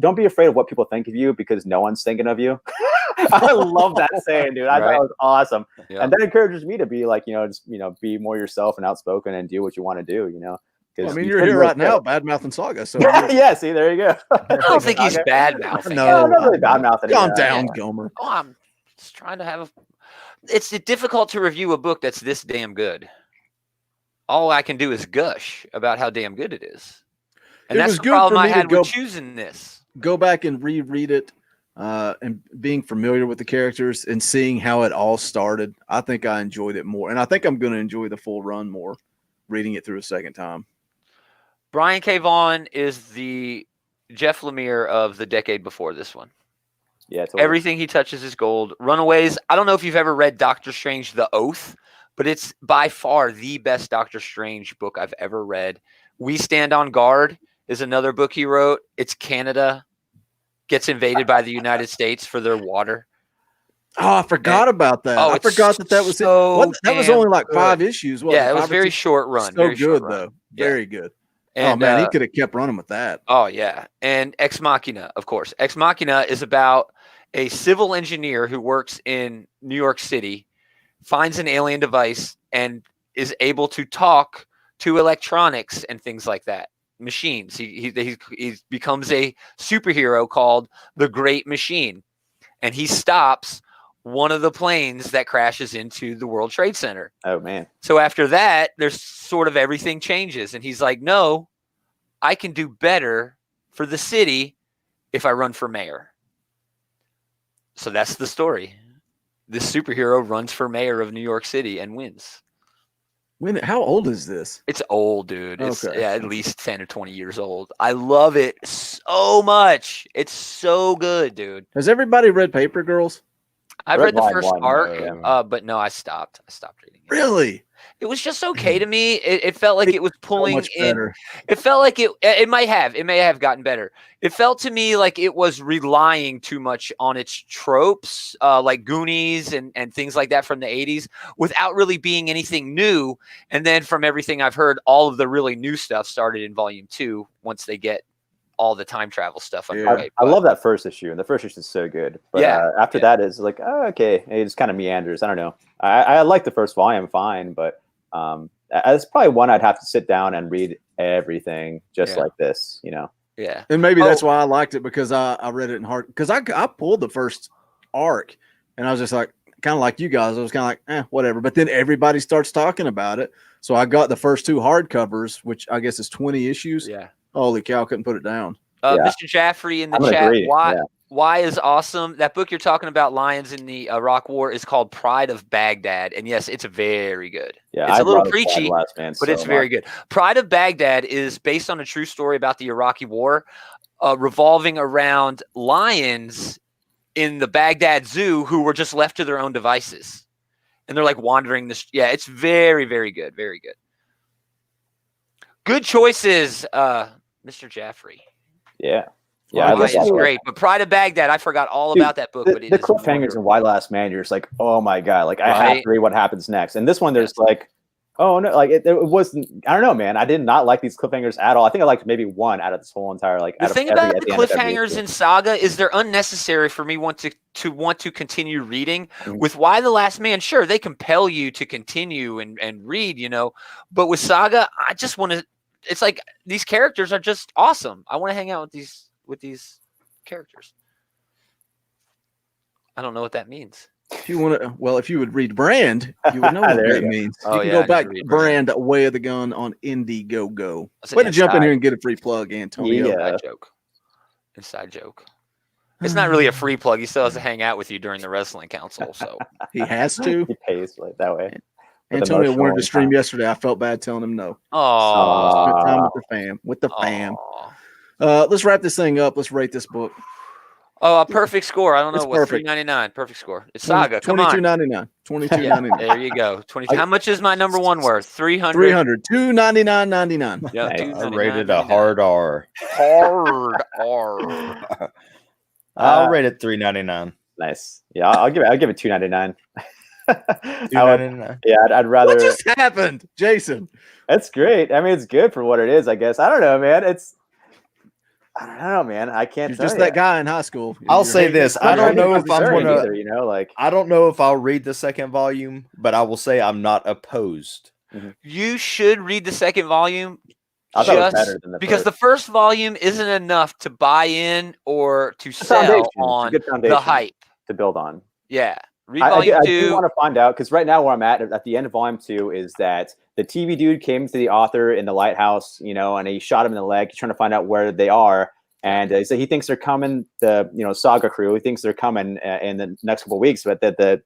Don't be afraid of what people think of you because no one's thinking of you. I love that saying, dude. I thought it was awesome. Yeah. And that encourages me to be like, be more yourself and outspoken and do what you want to do, you're here right now, bad mouthing Saga. So yeah, see, there you go. I don't think he's bad mouthing. No, not really bad mouthing. Calm down, Gaumer. Oh, I'm just trying to have it's difficult to review a book that's this damn good. All I can do is gush about how damn good it is. And that's the problem I had with choosing this. Go back and reread it and being familiar with the characters and seeing how it all started. I think I enjoyed it more. And I think I'm going to enjoy the full run more reading it through a second time. BRIAN K.VAUGHAN is the Jeff Lemire of the decade before this one. Yeah, totally. Everything he touches is gold. Runaways. I don't know if you've ever read Doctor Strange, The Oath, but it's by far the best Doctor Strange book I've ever read. We Stand on Guard is another book he wrote. It's Canada gets invaded by the United States for their water. Oh, I forgot about that. I forgot that was so it. That was only like 5 issues. Yeah, it was very short run. So good, though. Very good. And, oh, man, he could have kept running with that. Oh, yeah. And Ex Machina, of course. Ex Machina is about a civil engineer who works in New York City, finds an alien device, and is able to talk to electronics and things like that. Machines. He becomes a superhero called the Great Machine. And he stops one of the planes that crashes into the World Trade Center. Oh, man. So after that, there's sort of everything changes. And he's like, no, I can do better for the city if I run for mayor. So that's the story. This superhero runs for mayor of New York City and wins. How old is this? It's old, dude. It's at least 10 or 20 years old. I love it so much. It's so good, dude. Has everybody read Paper Girls? I read the first arc, but no, I stopped. I stopped reading it. Really? It was just okay to me. It felt like it was pulling in. It felt like it may have gotten better. It felt to me like it was relying too much on its tropes, like Goonies and things like that from the 80s, without really being anything new. And then from everything I've heard, all of the really new stuff started in volume 2 once they get all the time travel stuff underway. I love that first issue, and the first issue is so good. But after that is like, oh, okay, it just kind of meanders. I don't know. I like the first volume fine, but it's probably one I'd have to sit down and read everything just like this, Yeah. And maybe that's why I liked it, because I read it in hard, because I pulled the first arc and I was just like, kind of like you guys, I was kind of like, whatever. But then everybody starts talking about it. So I got the first 2 hardcovers, which I guess is 20 issues. Yeah. Holy cow, couldn't put it down. Mr. Jaffrey in the chat, why is awesome. That book you're talking about, Lions in the Iraq War, is called Pride of Baghdad. And yes, it's very good. Yeah, it's a little preachy, but it's very good. Pride of Baghdad is based on a true story about the Iraqi War, revolving around lions in the Baghdad Zoo who were just left to their own devices. and they're like wandering this. Yeah, it's very, very good. Very good. Good choices, Mr. Jaffrey. Yeah. Yeah, it's great. But Pride of Baghdad, I forgot all about that book. But the cliffhangers and Why Last Man, you're just like, oh my god, like I have to read what happens next. And this one, there's like, oh no, like it wasn't. I don't know, man. I did not like these cliffhangers at all. I think I liked maybe one out of this whole entire like. The thing about the cliffhangers in Saga is they're unnecessary for me want to continue reading. With Why the Last Man, sure, they compel you to continue and read, you know. But with Saga, I just want to. It's like these characters are just awesome. I want to hang out with these characters. I don't know what that means. If you want to, well, if you would read Brand, you would know what that means. Oh, you can go back to Brand Way of the Gun on Indiegogo. Way to jump in here and get a free plug, Antonio. Inside joke. It's not really a free plug. He still has to hang out with you during the wrestling council. So he has to. He pays like that way. Antonio wanted to stream yesterday. I felt bad telling him no. Oh, spent time with the fam. Let's wrap this thing up. Let's rate this book. Oh, a perfect score. I don't know what $3.99. Perfect score. It's Saga. Come on. $22.99. $22.99. There you go. 22. How much is my number one worth? 300. $299.99. Yeah, I rated a hard R. Hard R. I'll rate it $3.99. Nice. Yeah, I'll give it $2.99. $2.99. Yeah, I'd rather. What just happened, Jason? That's great. I mean, it's good for what it is, I guess. I don't know, man. I don't know, man. I can't. You're just that guy in high school. I'll say this: I don't know if I'm gonna. Either, you know, like I don't know if I'll read the second volume, but I will say I'm not opposed. You should read the second volume. I thought it was better than because the first volume isn't enough to buy in or to sell on the hype to build on. Yeah. Read volume 2. I do want to find out, because right now where I'm at the end of volume 2 is that the TV dude came to the author in the lighthouse, you know, and he shot him in the leg. He's trying to find out where they are. And so he thinks they're coming, the Saga crew. He thinks they're coming in the next couple of weeks. But the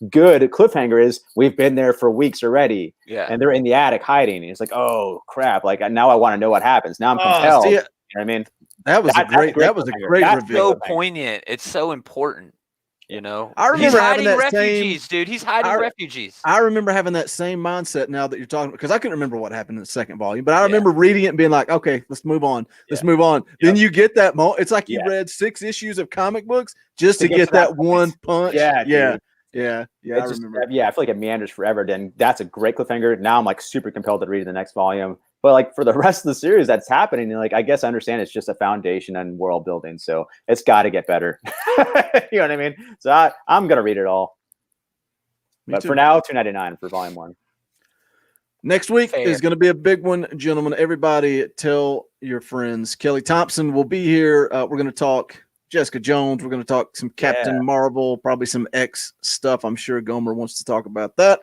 good cliffhanger is we've been there for weeks already. Yeah. And they're in the attic hiding. And it's like, oh, crap. Like, now I want to know what happens. Now I'm compelled. You know what I mean? That was a great reveal. So poignant. It's so important. You know, I remember having that refugees, dude. He's hiding refugees. I remember having that same mindset now that you're talking, because I couldn't remember what happened in the second volume, but I remember reading it and being like, okay, let's move on. Let's move on. Then you get that moment. It's like you read 6 issues of comic books just to get that one punch. Yeah. I remember. I feel like it meanders forever. Then that's a great cliffhanger. Now I'm like super compelled to read the next volume. But like for the rest of the series that's happening, like I guess I understand it's just a foundation and world building, so it's got to get better. You know what I mean? So I'm gonna read it all. But for now, $2.99 for volume 1. Next week is going to be a big one, gentlemen. Everybody, tell your friends. Kelly Thompson will be here. We're going to talk Jessica Jones. We're going to talk some Captain Marvel, probably some X stuff. I'm sure Gaumer wants to talk about that.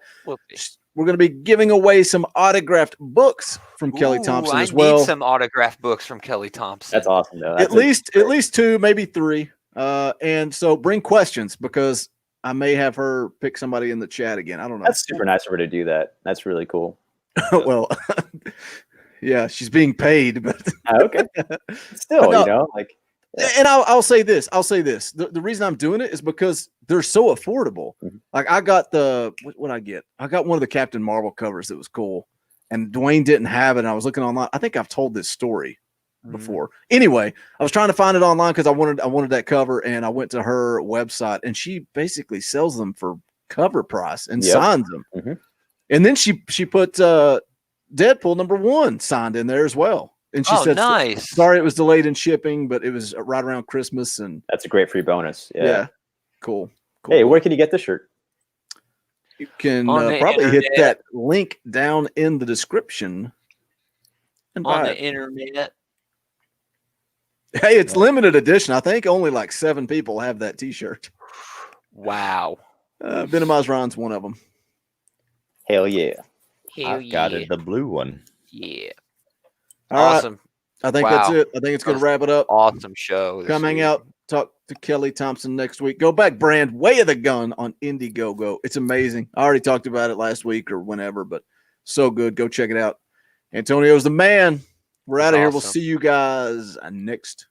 We're going to be giving away some autographed books from Kelly Thompson as well. I need some autographed books from Kelly Thompson. That's awesome, though. At least 2, maybe 3. And so bring questions, because I may have her pick somebody in the chat again. I don't know. That's super nice of her to do that. That's really cool. Well, yeah, she's being paid, but okay. Still, like. Yeah. And I'll say this. The reason I'm doing it is because they're so affordable. Like I got what I get? I got one of the Captain Marvel covers that was cool, and Dwayne didn't have it. And I was looking online. I think I've told this story before. Anyway, I was trying to find it online because I wanted that cover, and I went to her website, and she basically sells them for cover price and signs them. And then she put Deadpool #1 signed in there as well. And she said, nice. Sorry it was delayed in shipping, but it was right around Christmas. And that's a great free bonus. Yeah. Cool. Hey, where can you get the shirt? You can probably hit that link down in the description. And on the internet. Hey, it's limited edition. I think only like 7 people have that T-shirt. Wow. Venomized Ron's one of them. Hell yeah. I've got it, the blue one. Yeah. Awesome. Right. I think that's it. I think it's going to wrap it up. Awesome show. Come hang out. Talk to Kelly Thompson next week. Go back, Brand Way of the Gun on Indiegogo. It's amazing. I already talked about it last week or whenever, but so good. Go check it out. Antonio's the man. We're out of here. We'll see you guys next